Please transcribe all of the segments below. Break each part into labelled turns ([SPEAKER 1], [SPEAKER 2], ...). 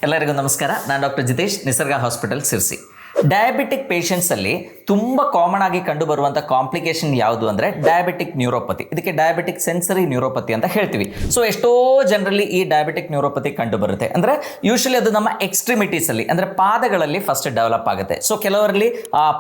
[SPEAKER 1] ಎಲ್ಲರಿಗೂ ನಮಸ್ಕಾರ. ನಾನು ಡಾಕ್ಟರ್ ಜಿತೇಶ್, ನಿಸರ್ಗ ಹಾಸ್ಪಿಟಲ್ ಸಿರ್ಸಿ. ಡಯಾಬಿಟಿಕ್ ಪೇಷಂಟ್ಸಲ್ಲಿ ತುಂಬ ಕಾಮನ್ ಆಗಿ ಕಂಡುಬರುವಂಥ ಕಾಂಪ್ಲಿಕೇಶನ್ ಯಾವುದು ಅಂದರೆ ಡಯಾಬಿಟಿಕ್ ನ್ಯೂರೋಪತಿ. ಇದಕ್ಕೆ ಡಯಾಬಿಟಿಕ್ ಸೆನ್ಸರಿ ನ್ಯೂರೋಪತಿ ಅಂತ ಹೇಳ್ತೀವಿ. ಸೊ ಎಷ್ಟೋ ಜನರಲ್ಲಿ ಈ ಡಯಾಬಿಟಿಕ್ ನ್ಯೂರೋಪತಿ ಕಂಡುಬರುತ್ತೆ. ಅಂದರೆ ಯೂಶಲಿ ಅದು ನಮ್ಮ ಎಕ್ಸ್ಟ್ರಿಮಿಟೀಸಲ್ಲಿ ಅಂದರೆ ಪಾದಗಳಲ್ಲಿ ಫಸ್ಟ್ ಡೆವಲಪ್ ಆಗುತ್ತೆ. ಸೊ ಕೆಲವರಲ್ಲಿ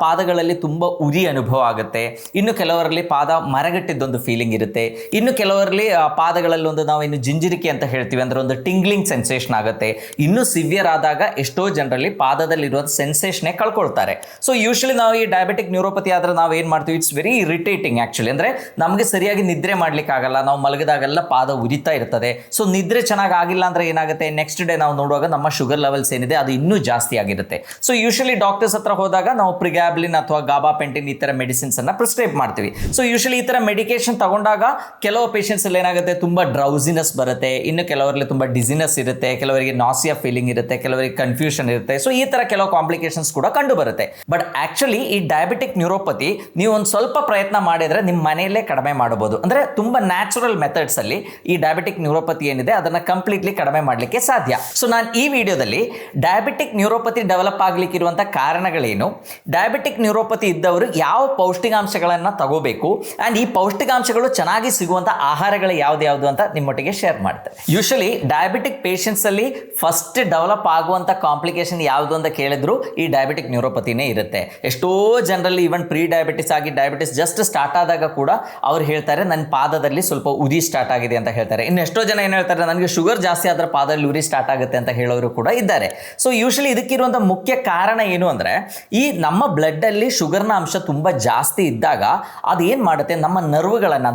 [SPEAKER 1] ಪಾದಗಳಲ್ಲಿ ತುಂಬ ಉರಿ ಅನುಭವ ಆಗುತ್ತೆ, ಇನ್ನು ಕೆಲವರಲ್ಲಿ ಪಾದ ಮರಗಟ್ಟಿದ್ದೊಂದು ಫೀಲಿಂಗ್ ಇರುತ್ತೆ, ಇನ್ನು ಕೆಲವರಲ್ಲಿ ಪಾದಗಳಲ್ಲಿ ಒಂದು ನಾವು ಇನ್ನು ಜಿಂಜಿರಿಕೆ ಅಂತ ಹೇಳ್ತೀವಿ, ಅಂದರೆ ಒಂದು ಟಿಂಗ್ಲಿಂಗ್ ಸೆನ್ಸೇಷನ್ ಆಗುತ್ತೆ. ಇನ್ನು ಸಿವಿಯರ್ ಆದಾಗ ಎಷ್ಟೋ ಜನರಲ್ಲಿ ಪಾದದಲ್ಲಿರುವ ಸೆನ್ಸೇಷನ್ನೇ ಕಳ್ಕೊಳ್ತಾರೆ. ಸೊ ಯೂಶಲಿ ನಾವು ಈ ಡಯಾಬಿಟಿಕ್ ನ್ಯೂರೋಪತಿ ಆದ್ರೆ ನಾವು ಏನು ಮಾಡ್ತೀವಿ, ಇಟ್ಸ್ ವೆರಿ ಇರಿಟೇಟಿಂಗ್ ಆ್ಯಕ್ಚುಲಿ. ಅಂದರೆ ನಮಗೆ ಸರಿಯಾಗಿ ನಿದ್ರೆ ಮಾಡ್ಲಿಕ್ಕೆ ಆಗಲ್ಲ, ನಾವು ಮಲಗಿದಾಗೆಲ್ಲ ಪಾದ ಉರಿತಾ ಇರ್ತದೆ. ಸೊ ನಿದ್ರೆ ಚೆನ್ನಾಗಿ ಆಗಿಲ್ಲ ಅಂದರೆ ಏನಾಗುತ್ತೆ, ನೆಕ್ಸ್ಟ್ ಡೇ ನಾವು ನೋಡುವಾಗ ನಮ್ಮ ಶುಗರ್ ಲೆವೆಲ್ಸ್ ಏನಿದೆ ಅದು ಇನ್ನೂ ಜಾಸ್ತಿ ಆಗಿರುತ್ತೆ. ಸೊ ಯೂಶಲಿ ಡಾಕ್ಟರ್ಸ್ ಹತ್ರ ಹೋದಾಗ ನಾವು ಪ್ರಿಗ್ಯಾಬ್ಲಿನ್ ಅಥವಾ ಗಾಬಾಪೆಂಟಿನ್ ಈ ಥರ ಮೆಡಿಸಿನ್ಸ್ ಅನ್ನ ಪ್ರಿಸ್ಕ್ರೈಬ್ ಮಾಡ್ತೀವಿ. ಸೊ ಯೂಶಲಿ ಈ ಥರ ಮೆಡಿಕೇಶನ್ ತಗೊಂಡಾಗ ಕೆಲವು ಪೇಷಂಟ್ಸ್ ಅಲ್ಲಿ ಏನಾಗುತ್ತೆ, ತುಂಬ ಡ್ರೌಸಿನೆಸ್ ಬರುತ್ತೆ, ಇನ್ನು ಕೆಲವರಲ್ಲಿ ತುಂಬ ಡಿಸಿನೆಸ್ ಇರುತ್ತೆ, ಕೆಲವರಿಗೆ ನಾಸಿಯಾ ಫೀಲಿಂಗ್ ಇರುತ್ತೆ, ಕೆಲವರಿಗೆ ಕನ್ಫ್ಯೂಷನ್ ಇರುತ್ತೆ. ಸೊ ಈ ಥರ ಕೆಲವು ಕಾಂಪ್ಲಿಕೇಶನ್ಸ್ ಕೂಡ ಕಂಡು ಬರುತ್ತೆ. ಬಟ್ ಆಕ್ಚುಲಿ ಈ ಡಯಾಬಿಟಿಕ್ ನ್ಯೂರೋಪತಿ ನೀವು ಒಂದು ಸ್ವಲ್ಪ ಪ್ರಯತ್ನ ಮಾಡಿದ್ರೆ ನಿಮ್ಮ ಮನೆಯಲ್ಲೇ ಕಡಿಮೆ ಮಾಡಬಹುದು. ಅಂದ್ರೆ ತುಂಬಾ ನ್ಯಾಚುರಲ್ ಮೆಥಡ್ಸ್ ಅಲ್ಲಿ ಈ ಡಯಾಬಿಟಿಕ್ ನ್ಯೂರೋಪತಿ ಏನಿದೆ ಅದನ್ನ ಕಂಪ್ಲೀಟ್ಲಿ ಕಡಿಮೆ ಮಾಡಲಿಕ್ಕೆ ಸಾಧ್ಯ. ಸೊ ನಾನು ಈ ವಿಡಿಯೋದಲ್ಲಿ ಡಯಾಬಿಟಿಕ್ ನ್ಯೂರೋಪತಿ ಡೆವಲಪ್ ಆಗ್ಲಿಕ್ಕೆ ಇರುವಂತಹ ಕಾರಣಗಳೇನು, ಡಯಾಬಿಟಿಕ್ ನ್ಯೂರೋಪತಿ ಇದ್ದವರು ಯಾವ ಪೌಷ್ಟಿಕಾಂಶಗಳನ್ನ ತಗೋಬೇಕು, ಅಂಡ್ ಈ ಪೌಷ್ಟಿಕಾಂಶಗಳು ಚೆನ್ನಾಗಿ ಸಿಗುವಂತ ಆಹಾರಗಳು ಯಾವ್ದು ಅಂತ ನಿಮ್ಮೊಟ್ಟಿಗೆ ಶೇರ್ ಮಾಡ್ತೇನೆ. ಯೂಶಲಿ ಡಯಾಬಿಟಿಕ್ ಪೇಷಂಟ್ಸ್ ಅಲ್ಲಿ ಫಸ್ಟ್ ಡೆವಲಪ್ ಆಗುವಂತ ಕಾಂಪ್ಲಿಕೇಶನ್ ಯಾವುದು ಅಂತ ಕೇಳಿದ್ರು ಈ ಡಯಾಬಿಟಿಕ್ ನ್ಯೂರೋಪತಿನೇ ಇರುತ್ತೆ. ಎಷ್ಟೋ ಜನರಲ್ಲಿ ಈವನ್ ಪ್ರೀ ಡಯಾಬಿಟಿಸ್ ಆಗಿ ಡಯಾಬಿಟಿಸ್ ಜಸ್ಟ್ ಸ್ಟಾರ್ಟ್ ಆದಾಗ ಕೂಡ ಅವ್ರು ಹೇಳ್ತಾರೆ ನನ್ನ ಪಾದದಲ್ಲಿ ಸ್ವಲ್ಪ ಉರಿ ಸ್ಟಾರ್ಟ್ ಆಗಿದೆ ಅಂತ ಹೇಳ್ತಾರೆ. ಇನ್ನು ಎಷ್ಟೋ ಜನ ಏನು ಹೇಳ್ತಾರೆ, ನನಗೆ ಶುಗರ್ ಜಾಸ್ತಿ ಆದ್ರೆ ಪಾದದಲ್ಲಿ ಉರಿ ಸ್ಟಾರ್ಟ್ ಆಗುತ್ತೆ ಅಂತ ಹೇಳೋರು ಕೂಡ ಇದ್ದಾರೆ. ಸೊ ಯೂಶಲಿ ಇದಕ್ಕಿರುವಂಥ ಮುಖ್ಯ ಕಾರಣ ಏನು ಅಂದರೆ ಈ ನಮ್ಮ ಬ್ಲಡ್ ಅಲ್ಲಿ ಶುಗರ್ನ ಅಂಶ ತುಂಬ ಜಾಸ್ತಿ ಇದ್ದಾಗ ಅದೇನು ಮಾಡುತ್ತೆ, ನಮ್ಮ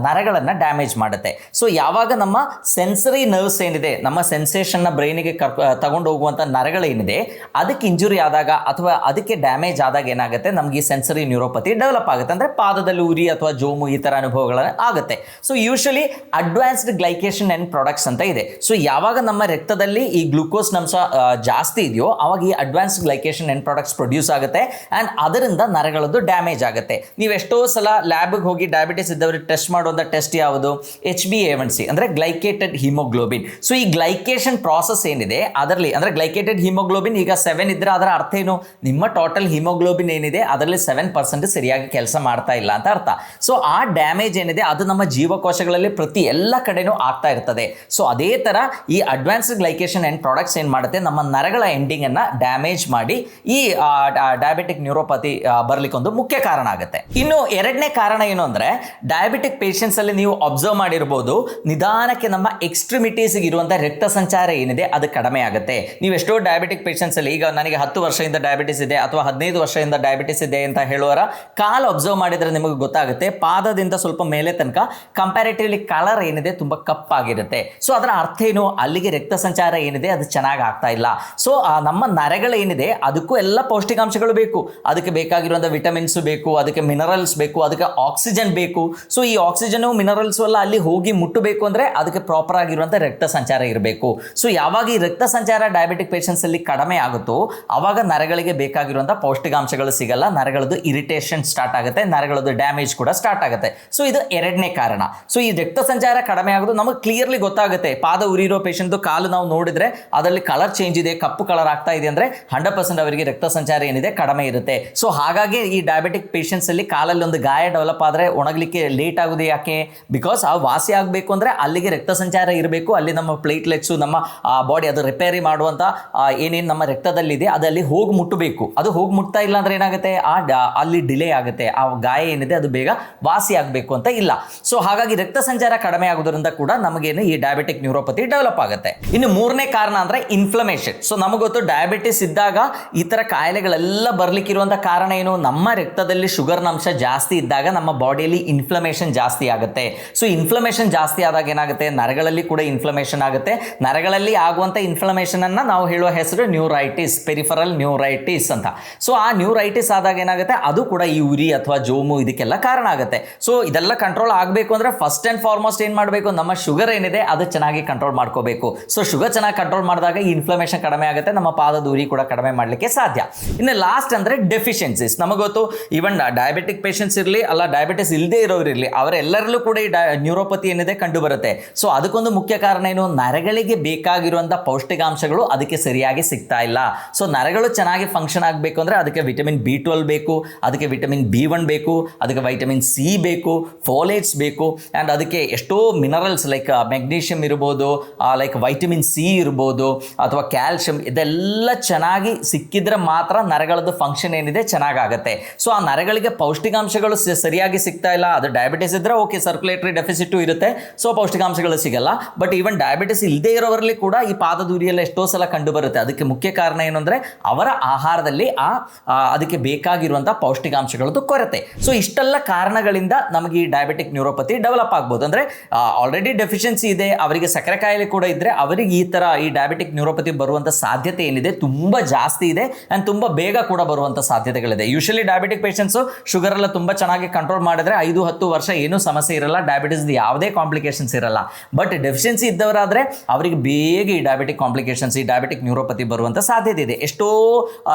[SPEAKER 1] ನರಗಳನ್ನು ಡ್ಯಾಮೇಜ್ ಮಾಡುತ್ತೆ. ಸೊ ಯಾವಾಗ ನಮ್ಮ ಸೆನ್ಸರಿ ನರ್ವ್ಸ್ ಏನಿದೆ, ನಮ್ಮ ಸೆನ್ಸೇಷನ್ನ ಬ್ರೈನಿಗೆ ತಗೊಂಡು ಹೋಗುವಂಥ ನರಗಳೇನಿದೆ ಅದಕ್ಕೆ ಇಂಜುರಿ ಆದಾಗ ಅಥವಾ ಅದಕ್ಕೆ ಡ್ಯಾಮೇಜ್ ಆದಾಗ ಏನಾಗುತ್ತೆ, ನಮಗೆ ಸೆನ್ಸರಿ ನ್ಯೂರೋಪತಿ ಡೆವಲಪ್ ಆಗುತ್ತೆ. ಅಂದರೆ ಪಾದದಲ್ಲಿ ಉರಿ ಅಥವಾ ಜೋಮು ಈ ಥರ ಅನುಭವಗಳ ಆಗುತ್ತೆ. So usually advanced glycation end products ಅಂತ ಇದೆ. ಸೊ ಯಾವಾಗ ನಮ್ಮ ರಕ್ತದಲ್ಲಿ ಈ ಗ್ಲೂಕೋಸ್ ಅಂಶ ಜಾಸ್ತಿ ಇದೆಯೋ ಅವಾಗ ಈ advanced glycation end products produce ಆಗುತ್ತೆ ಆ್ಯಂಡ್ ಅದರಿಂದ ನರಗಳದ್ದು ಡ್ಯಾಮೇಜ್ ಆಗುತ್ತೆ. ನೀವು ಎಷ್ಟೋ ಸಲ ಲ್ಯಾಬ್ಗೆ ಹೋಗಿ ಡಯಾಬಿಟಿಸ್ ಇದ್ದವ್ರಿಗೆ ಟೆಸ್ಟ್ ಮಾಡುವಂಥ ಟೆಸ್ಟ್ ಯಾವುದು, HbA1c ಅಂದರೆ ಗ್ಲೈಕೇಟೆಡ್ ಹಿಮೋಗ್ಲೋಬಿನ್. ಸೊ ಈ ಗ್ಲೈಕೇಷನ್ ಪ್ರಾಸೆಸ್ ಏನಿದೆ ಅದರಲ್ಲಿ ಅಂದರೆ ಗ್ಲೈಕೇಟೆಡ್ ಹಿಮೋಗ್ಲೋಬಿನ್ ಈಗ 7 ಇದ್ರೆ ಅದರ ಅರ್ಥ ಏನು, ನಿಮ್ಮ ಟೋಟಲ್ ಹಿಮೋಗ್ಲೋಬಿನ್ ಏನಿದೆ ಅದರಲ್ಲಿ 7% ಸರಿಯಾಗಿ ಕೆಲಸ ಮಾಡ್ತಾ ಇಲ್ಲ ಅಂತ ಅರ್ಥ. ಸೊ ಆ ಡ್ಯಾಮೇಜ್ ಏನಿದೆ ಅದು ನಮ್ಮ ಜೀವಕೋಶಗಳಲ್ಲಿ ಪ್ರತಿ ಎಲ್ಲ ಕಡೆನೂ ಆಗ್ತಾ ಇರ್ತದೆ. ಸೊ ಅದೇ ತರ ಈ ಅಡ್ವಾನ್ಸ್ಡ್ ಗ್ಲೈಕೇಷನ್ ಎಂಡ್ ಪ್ರಾಡಕ್ಟ್ಸ್ ಏನು ಮಾಡುತ್ತೆ, ನಮ್ಮ ನರಗಳ ಎಂಡಿಂಗ್ ಅನ್ನ ಡ್ಯಾಮೇಜ್ ಮಾಡಿ ಈ ಡಯಾಬಿಟಿಕ್ ನ್ಯೂರೋಪತಿ ಬರ್ಲಿಕ್ಕೆ ಒಂದು ಮುಖ್ಯ ಕಾರಣ ಆಗುತ್ತೆ. ಇನ್ನು ಎರಡನೇ ಕಾರಣ ಏನು ಅಂದ್ರೆ ಡಯಾಬಿಟಿಕ್ ಪೇಷಂಟ್ಸ್ ಅಲ್ಲಿ ನೀವು ಅಬ್ಸರ್ವ್ ಮಾಡಿರ್ಬೋದು, ನಿಧಾನಕ್ಕೆ ನಮ್ಮ ಎಕ್ಸ್ಟ್ರಿಮಿಟೀಸ್ ಇರುವಂತ ರಕ್ತ ಸಂಚಾರ ಏನಿದೆ ಅದು ಕಡಿಮೆ ಆಗುತ್ತೆ. ನೀವು ಎಷ್ಟೋ ಡಯಾಬಿಟಿಕ್ ಪೇಷಂಟ್ಸ್ ಅಲ್ಲಿ, ಈಗ ನನಗೆ 10 ವರ್ಷದಿಂದ ಡಯಾಬಿಟಿಸ್ ಇದೆ ಅಥವಾ 15 ವರ್ಷದಿಂದ ಡಯಾಬಿಟಿಸ್ ಇದೆ ಅಂತ ಹೇಳುವರ ಕಾಲು ಅಬ್ಸರ್ವ್ ಮಾಡಿದ್ರೆ ನಿಮಗೆ ಗೊತ್ತಾಗುತ್ತೆ, ಪಾದದಿಂದ ಸ್ವಲ್ಪ ಮೇಲೆ ತನಕ ಕಂಪ್ಯಾರಿಟಿವ್ಲಿ ಕಲರ್ ಏನಿದೆ ತುಂಬಾ ಕಪ್ಪಾಗಿರುತ್ತೆ. ಸೊ ಅದರ ಅರ್ಥ ಏನು, ಅಲ್ಲಿಗೆ ರಕ್ತ ಸಂಚಾರ ಏನಿದೆ ಅದು ಚೆನ್ನಾಗಿ ಆಗ್ತಾ ಇಲ್ಲ. ಸೊ ನಮ್ಮ ನರಗಳೇನಿದೆ ಅದಕ್ಕೂ ಎಲ್ಲ ಪೌಷ್ಟಿಕಾಂಶಗಳು ಬೇಕು, ಅದಕ್ಕೆ ಬೇಕಾಗಿರುವಂಥ ವಿಟಮಿನ್ಸ್ ಬೇಕು, ಅದಕ್ಕೆ ಮಿನರಲ್ಸ್ ಬೇಕು, ಅದಕ್ಕೆ ಆಕ್ಸಿಜನ್ ಬೇಕು. ಸೊ ಈ ಆಕ್ಸಿಜನ್ ಮಿನರಲ್ಸ್ ಎಲ್ಲ ಅಲ್ಲಿ ಹೋಗಿ ಮುಟ್ಟಬೇಕು ಅಂದ್ರೆ ಅದಕ್ಕೆ ಪ್ರಾಪರ್ ಆಗಿರುವಂಥ ರಕ್ತ ಸಂಚಾರ ಇರಬೇಕು. ಸೊ ಯಾವಾಗ ಈ ರಕ್ತ ಸಂಚಾರ ಡಯಾಬಿಟಿಕ್ ಪೇಷಂಟ್ಸ್ ಅಲ್ಲಿ ಕಡಿಮೆ ಆಗುತ್ತೋ ಅವಾಗ ನರಗಳಿಗೆ ಬೇಕಾಗಿರುವಂಥ ಪೌಷ್ಟಿಕಾಂಶಗಳು ಸಿಗಲ್ಲ, ನರಗಳದ್ದು ಇರಿಟೇಷನ್ ಸ್ಟಾರ್ಟ್ ಆಗುತ್ತೆ, ನರಗಳದ್ದು ಡ್ಯಾಮೇಜ್ ಕೂಡ ಸ್ಟಾರ್ಟ್ ಆಗುತ್ತೆ. ಸೊ ಇದು ಎರಡನೇ ಕಾರಣ. ಸೊ ಈ ರಕ್ತ ಸಂಚಾರ ಕಡಿಮೆ ಆಗೋದು ನಮಗೆ ಕ್ಲಿಯರ್ಲಿ ಗೊತ್ತಾಗುತ್ತೆ. ಪಾದ ಉರಿರೋ ಪೇಷಂಟ್ದು ಕಾಲು ನಾವು ನೋಡಿದ್ರೆ ಅದರಲ್ಲಿ ಕಲರ್ ಚೇಂಜ್ ಇದೆ, ಕಪ್ಪು ಕಲರ್ ಆಗ್ತಾ ಇದೆ ಅಂದ್ರೆ 100% ಅವರಿಗೆ ರಕ್ತ ಸಂಚಾರ ಏನಿದೆ ಕಡಿಮೆ ಇರುತ್ತೆ. ಸೊ ಹಾಗಾಗಿ ಈ ಡಯಾಬಿಟಿಕ್ ಪೇಷಂಟ್ಸ್ ಅಲ್ಲಿ ಕಾಲಲ್ಲಿ ಒಂದು ಗಾಯ ಡೆವಲಪ್ ಆದ್ರೆ ಒಣಗಲಿಕ್ಕೆ ಲೇಟ್ ಆಗೋದು ಯಾಕೆ, ಬಿಕಾಸ್ ಆ ವಾಸಿ ಆಗಬೇಕು ಅಂದ್ರೆ ಅಲ್ಲಿಗೆ ರಕ್ತ ಸಂಚಾರ ಇರಬೇಕು, ಅಲ್ಲಿ ನಮ್ಮ ಪ್ಲೇಟ್ಲೆಟ್ಸು ನಮ್ಮ ಬಾಡಿ ಅದು ರಿಪೇರಿ ಮಾಡುವಂತ ಏನೇನು ನಮ್ಮ ರಕ್ತದಲ್ಲಿದೆ ಅದಲ್ಲಿ ಹೋಗಿ ಮುಟ್ಟಬೇಕು. ಅದು ಹೋಗಿ ಮುಟ್ತಾ ಇಲ್ಲ ಅಂದ್ರೆ ಏನಾಗುತ್ತೆ, ಅಲ್ಲಿ ಡಿಲೇ ಆಗುತ್ತೆ, ಆ ಗಾಯ ಏನಿದೆ ಅದು ಬೇಗ ವಾಸಿ ಆಗಬೇಕು ಅಂತ ಇಲ್ಲ. ಸೊ ಹಾಗಾಗಿ ರಕ್ತ ಸಂಚಾರ ಕಡಿಮೆ ಆಗೋದ್ರಿಂದ ಕೂಡ ನಮಗೇನು ಈ ಡಯಾಬಿಟಿಕ್ ನ್ಯೂರೋಪತಿ ಡೆವಲಪ್ ಆಗುತ್ತೆ. ಇನ್ನು ಮೂರನೇ ಕಾರಣ ಅಂದ್ರೆ ಇನ್ಫ್ಲಮೇಷನ್. ಸೊ ನಮಗೆ ಗೊತ್ತು ಡಯಾಬಿಟಿಸ್ ಇದ್ದಾಗ ಈ ತರ ಕಾಯಿಲೆಗಳೆಲ್ಲ ಬರ್ಲಿಕ್ಕೆ ಇರುವಂತ ಕಾರಣ ಏನು, ನಮ್ಮ ರಕ್ತದಲ್ಲಿ ಶುಗರ್ನ ಅಂಶ ಜಾಸ್ತಿ ಇದ್ದಾಗ ನಮ್ಮ ಬಾಡಿಯಲ್ಲಿ ಇನ್ಫ್ಲಮೇಷನ್ ಜಾಸ್ತಿ ಆಗುತ್ತೆ. ಸೊ ಇನ್ಫ್ಲಮೇಷನ್ ಜಾಸ್ತಿ ಆದಾಗ ಏನಾಗುತ್ತೆ, ನರಗಳಲ್ಲಿ ಕೂಡ ಇನ್ಫ್ಲಮೇಷನ್ ಆಗುತ್ತೆ. ನರಗಳಲ್ಲಿ ಆಗುವಂತ ಇನ್ಫ್ಲಮೇಷನ್ ಅನ್ನ ನಾವು ಹೇಳುವ ಹೆಸರು ನ್ಯೂರೈಟಿಸ್, ಪೆರಿಫರಲ್ ನ್ಯೂರೈಟಿಸ್ ಅಂತ. ಸೊ ಆ ನ್ಯೂರೈಟಿಸ್ ಆದಾಗ ಏನಾಗುತ್ತೆ, ಅದು ಕೂಡ ಈ ಉರಿ ಅಥವಾ ಜೋಮು ಇದಕ್ಕೆಲ್ಲ ಕಾರಣ ಆಗುತ್ತೆ. ಸೊ ಇದೆಲ್ಲ ಕಂಟ್ರೋಲ್ ಆಗಬೇಕು ಅಂದರೆ ಫಸ್ಟ್ ಆ್ಯಂಡ್ ಫಾರ್ಮೋಸ್ಟ್ ಏನು ಮಾಡಬೇಕು, ನಮ್ಮ ಶುಗರ್ ಏನಿದೆ ಅದು ಚೆನ್ನಾಗಿ ಕಂಟ್ರೋಲ್ ಮಾಡ್ಕೋಬೇಕು. ಸೊ ಶುಗರ್ ಚೆನ್ನಾಗಿ ಕಂಟ್ರೋಲ್ ಮಾಡಿದಾಗ ಈ ಇನ್ಫ್ಲಮೇಷನ್ ಕಡಿಮೆ ಆಗುತ್ತೆ, ನಮ್ಮ ಪಾದದ ಉರಿ ಕೂಡ ಕಡಿಮೆ ಮಾಡಲಿಕ್ಕೆ ಸಾಧ್ಯ. ಇನ್ನು ಲಾಸ್ಟ್ ಅಂದರೆ ಡೆಫಿಷಿಯನ್ಸೀಸ್. ನಮಗೆ ಗೊತ್ತು, ಈವನ್ ಡಯಾಬಿಟಿಕ್ ಪೇಷಂಟ್ಸ್ ಇರಲಿ ಅಲ್ಲ ಡಯಾಬಿಟಿಸ್ ಇಲ್ಲದೆ ಇರೋರು ಇರಲಿ, ಅವರೆಲ್ಲರಲ್ಲೂ ಕೂಡ ಈ ನ್ಯೂರೋಪತಿ ಏನಿದೆ ಕಂಡು ಬರುತ್ತೆ. ಸೊ ಅದಕ್ಕೊಂದು ಮುಖ್ಯ ಕಾರಣ ಏನು, ನರಗಳಿಗೆ ಬೇಕಾಗಿರುವಂಥ ಪೌಷ್ಟಿಕಾಂಶಗಳು ಅದಕ್ಕೆ ಸರಿಯಾಗಿ ಸಿಗ್ತಾ ಇಲ್ಲ. ಸೊ ನರಗಳು ಚೆನ್ನಾಗಿ ಫಂಕ್ಷನ್ ಆಗಬೇಕು ಅಂದರೆ ಅದಕ್ಕೆ ವಿಟಮಿನ್ B12 ಬೇಕು, ಅದಕ್ಕೆ ವಿಟಮಿನ್ B1 ಬೇಕು, ಅದಕ್ಕೆ ವೈಟಮಿನ್ C ಬೇಕು, ಫೋಲೇಟ್ಸ್ ಬೇಕು, ಆ್ಯಂಡ್ ಅದಕ್ಕೆ ಎಷ್ಟೋ ಮಿನರಲ್ಸ್ ಲೈಕ್ ಮೆಗ್ನೀಷಿಯಮ್ ಇರ್ಬೋದು, ಲೈಕ್ ವೈಟಮಿನ್ C ಇರ್ಬೋದು, ಅಥವಾ ಕ್ಯಾಲ್ಶಿಯಂ, ಇದೆಲ್ಲ ಚೆನ್ನಾಗಿ ಸಿಕ್ಕಿದ್ರೆ ಮಾತ್ರ ನರಗಳದ್ದು ಫಂಕ್ಷನ್ ಏನಿದೆ ಚೆನ್ನಾಗಾಗುತ್ತೆ. ಸೊ ಆ ನರಗಳಿಗೆ ಪೌಷ್ಟಿಕಾಂಶಗಳು ಸರಿಯಾಗಿ ಸಿಗ್ತಾ ಇಲ್ಲ. ಅದು ಡಯಾಬಿಟಿಸ್ ಇದ್ದರೆ ಓಕೆ, ಸರ್ಕ್ಯುಲೇಟರಿ ಡೆಫಿಸಿಟು ಇರುತ್ತೆ, ಸೊ ಪೌಷ್ಟಿಕಾಂಶಗಳು ಸಿಗಲ್ಲ. ಬಟ್ ಈವನ್ ಡಯಾಬಿಟಿಸ್ ಇಲ್ಲದೆ ಇರೋವರಲ್ಲಿ ಕೂಡ ಈ ಪಾದದೂರಿಯೆಲ್ಲ ಎಷ್ಟೋ ಸಲ ಕಂಡು ಬರುತ್ತೆ. ಅದಕ್ಕೆ ಮುಖ್ಯ ಕಾರಣ ಏನು ಅಂದರೆ ಅವರ ಆಹಾರದಲ್ಲಿ ಅದಕ್ಕೆ ಬೇಕಾಗಿರುವಂಥ ಪೌಷ್ಟಿಕಾಂಶಗಳದ್ದು ಕೊರತೆ. ಸೊ ಇಷ್ಟೆಲ್ಲ ಕಾರಣಗಳಿಂದ ನಮಗೆ ಈ ಡಯಾಬಿಟಿಕ್ ನ್ಯೂರೋಪತಿ ಡೆವಲಪ್ ಆಗ್ಬೋದು. ಅಂದರೆ ಆಲ್ರೆಡಿ ಡೆಫಿಷಿಯನ್ಸಿ ಇದೆ, ಅವರಿಗೆ ಸಕ್ಕರೆ ಕಾಯಿಲೆ ಕೂಡ ಇದ್ದರೆ ಅವರಿಗೆ ಈ ಡಯಾಬಿಟಿಕ್ ನ್ಯೂರೋಪತಿ ಬರುವಂಥ ಸಾಧ್ಯತೆ ಏನಿದೆ ತುಂಬ ಜಾಸ್ತಿ ಇದೆ, ಆ್ಯಂಡ್ ತುಂಬ ಬೇಗ ಕೂಡ ಬರುವಂಥ ಸಾಧ್ಯತೆಗಳಿದೆ. ಯೂಶಲಿ ಡಯಾಬಿಟಿಕ್ ಪೇಷಂಟ್ಸು ಶುಗರ್ ಎಲ್ಲ ತುಂಬ ಚೆನ್ನಾಗಿ ಕಂಟ್ರೋಲ್ ಮಾಡಿದ್ರೆ 5-10 ವರ್ಷ ಏನೂ ಸಮಸ್ಯೆ ಇರಲ್ಲ, ಡಯಾಬಿಟಿಸ್ ಯಾವುದೇ ಕಾಂಪ್ಲಿಕೇಶನ್ಸ್ ಇರಲ್ಲ. ಬಟ್ ಡೆಫಿಷಿಯನ್ಸಿ ಇದ್ದವರಾದರೆ ಅವರಿಗೆ ಬೇಗ ಈ ಡಯಾಬಿಟಿಕ್ ಕಾಂಪ್ಲಿಕೇಶನ್ಸ್, ಈ ಡಯಾಬಿಟಿಕ್ ನ್ಯೂರೋಪತಿ ಬರುವಂಥ ಸಾಧ್ಯತೆ ಇದೆ. ಎಷ್ಟೋ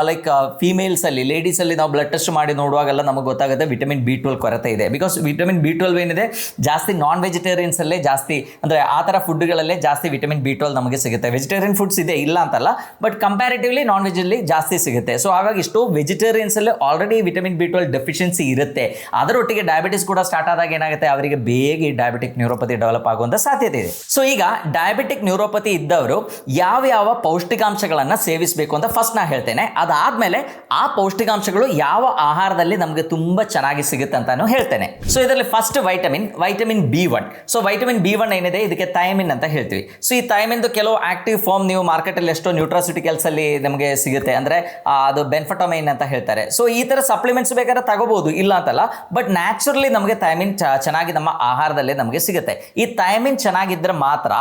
[SPEAKER 1] ಲೈಕ್ ಫೀಮೇಲ್ಸಲ್ಲಿ, ಲೇಡೀಸಲ್ಲಿ ನಾವು ಬ್ಲಡ್ ಟೆಸ್ಟ್ ಮಾಡಿ ನೋಡುವಾಗೆಲ್ಲ ನಮಗೆ ಗೊತ್ತಾಗುತ್ತೆ ವಿಟಮಿನ್ B12 ಕೊರತೆ ಇದೆ. ಬಿಕಾಸ್ ವಿಟಮಿನ್ B12 ಏನಿದೆ ಜಾಸ್ತಿ ನಾನ್ ವೆಜಿಟೇರಿಯನ್ಸಲ್ಲೇ ಜಾಸ್ತಿ, ಅಂದರೆ ಆ ಥರ ಫುಡ್ಗಳಲ್ಲೇ ಜಾಸ್ತಿ ವಿಟಮಿನ್ B12 ನಮಗೆ ಸಿಗುತ್ತೆ. ವೆಜಿಟೇರಿಯನ್ ಫುಡ್ಸ್ ಇದೆ ಇಲ್ಲ ಅಂತಲ್ಲ, ಬಟ್ ಕಂಪ್ಯಾರಿಟಿವ್ಲಿ ನಾನ್ ವೆಜಲ್ಲಿ ಜಾಸ್ತಿ ಸಿಗುತ್ತೆ. ಸೊ ಹಾಗಾಗಿ ಇಷ್ಟು ವೆಜಿಟೇರಿಯನ್ಸಲ್ಲಿ ಆಲ್ರೆಡಿ ವಿಟಮಿನ್ B12 ಡೆಫಿಷಿಯನ್ಸಿ ಇರುತ್ತೆ. ಅದರೊಟ್ಟಿಗೆ ಡಯಾಬಿಟಿಸ್ ಕೂಡ ಸ್ಟಾರ್ಟ್ ಆದಾಗ ಏನಾಗುತ್ತೆ, ಅವರಿಗೆ ಬೇಗ ಈ ಡಯಾಬಿಟಿಕ್ ನ್ಯೂರೋಪತಿ ಡೆವಲಪ್ ಆಗುವಂಥ ಸಾಧ್ಯತೆ ಇದೆ. ಸೊ ಈಗ ಡಯಾಬಿಟಿಕ್ ನ್ಯೂರೋಪತಿ ಇದ್ದವರು ಯಾವ ಪೌಷ್ಟಿಕಾಂಶಗಳನ್ನು ಸೇವಿಸಬೇಕು ಅಂತ ಫಸ್ಟ್ ನಾ ಹೇಳ್ತೇನೆ. ಅದಾದಮೇಲೆ ಆ ಪೌಷ್ಟಿಕಾಂಶಗಳು ಯಾವ ಆಹಾರದಲ್ಲಿ ನಮಗೆ ತುಂಬ ಚೆನ್ನಾಗಿ ಸಿಗುತ್ತೆ ಅಂತಾನು ಹೇಳ್ತೇನೆ. ಸೊ ಇದರಲ್ಲಿ first vitamin B1. So vitamin B1 ಏನಿದೆ ಇದಕ್ಕೆ ಥೈಮಿನ್ ಅಂತ ಹೇಳ್ತೀವಿ. ಸೊ ಈ ಥೈಮಿನ್ದು ಕೆಲವು ಆಕ್ಟಿವ್ ಫಾರ್ಮ್ ನೀವು ಮಾರ್ಕೆಟಲ್ಲಿ ಎಷ್ಟೋ ನ್ಯೂಟ್ರಾಸ್ಯೂಟಿಕಲ್ಸ್ ಅಲ್ಲಿ ನಮಗೆ ಸಿಗುತ್ತೆ, ಅಂದರೆ ಅದು ಬೆನ್ಫಟೋಮೈನ್ ಅಂತ ಹೇಳ್ತಾರೆ. ಸೊ ಈ ಥರ ಸಪ್ಲಿಮೆಂಟ್ಸ್ ಬೇಕಾದ್ರೆ ತಗೋಬಹುದು, ಇಲ್ಲ ಅಂತಲ್ಲ, ಬಟ್ ನ್ಯಾಚುರಲಿ ನಮಗೆ ಥೈಮಿನ್ ಚೆನ್ನಾಗಿ ನಮ್ಮ ಆಹಾರದಲ್ಲೇ ನಮಗೆ ಸಿಗುತ್ತೆ. ಈ ಥೈಮಿನ್ ಚೆನ್ನಾಗಿದ್ದರೆ ಮಾತ್ರ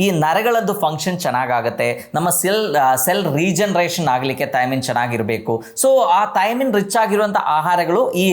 [SPEAKER 1] ಈ ನರಗಳದ್ದು ಫಂಕ್ಷನ್ ಚೆನ್ನಾಗಾಗುತ್ತೆ. ನಮ್ಮ ಸೆಲ್ ರೀಜನರೇಷನ್ ಆಗಲಿಕ್ಕೆ ಥೈಮಿನ್ ಚೆನ್ನಾಗಿರಬೇಕು. ಸೊ ಆ ಥೈಮಿನ್ ರಿಚ್ ಆಗಿರುವಂಥ ಆಹಾರಗಳು ಈ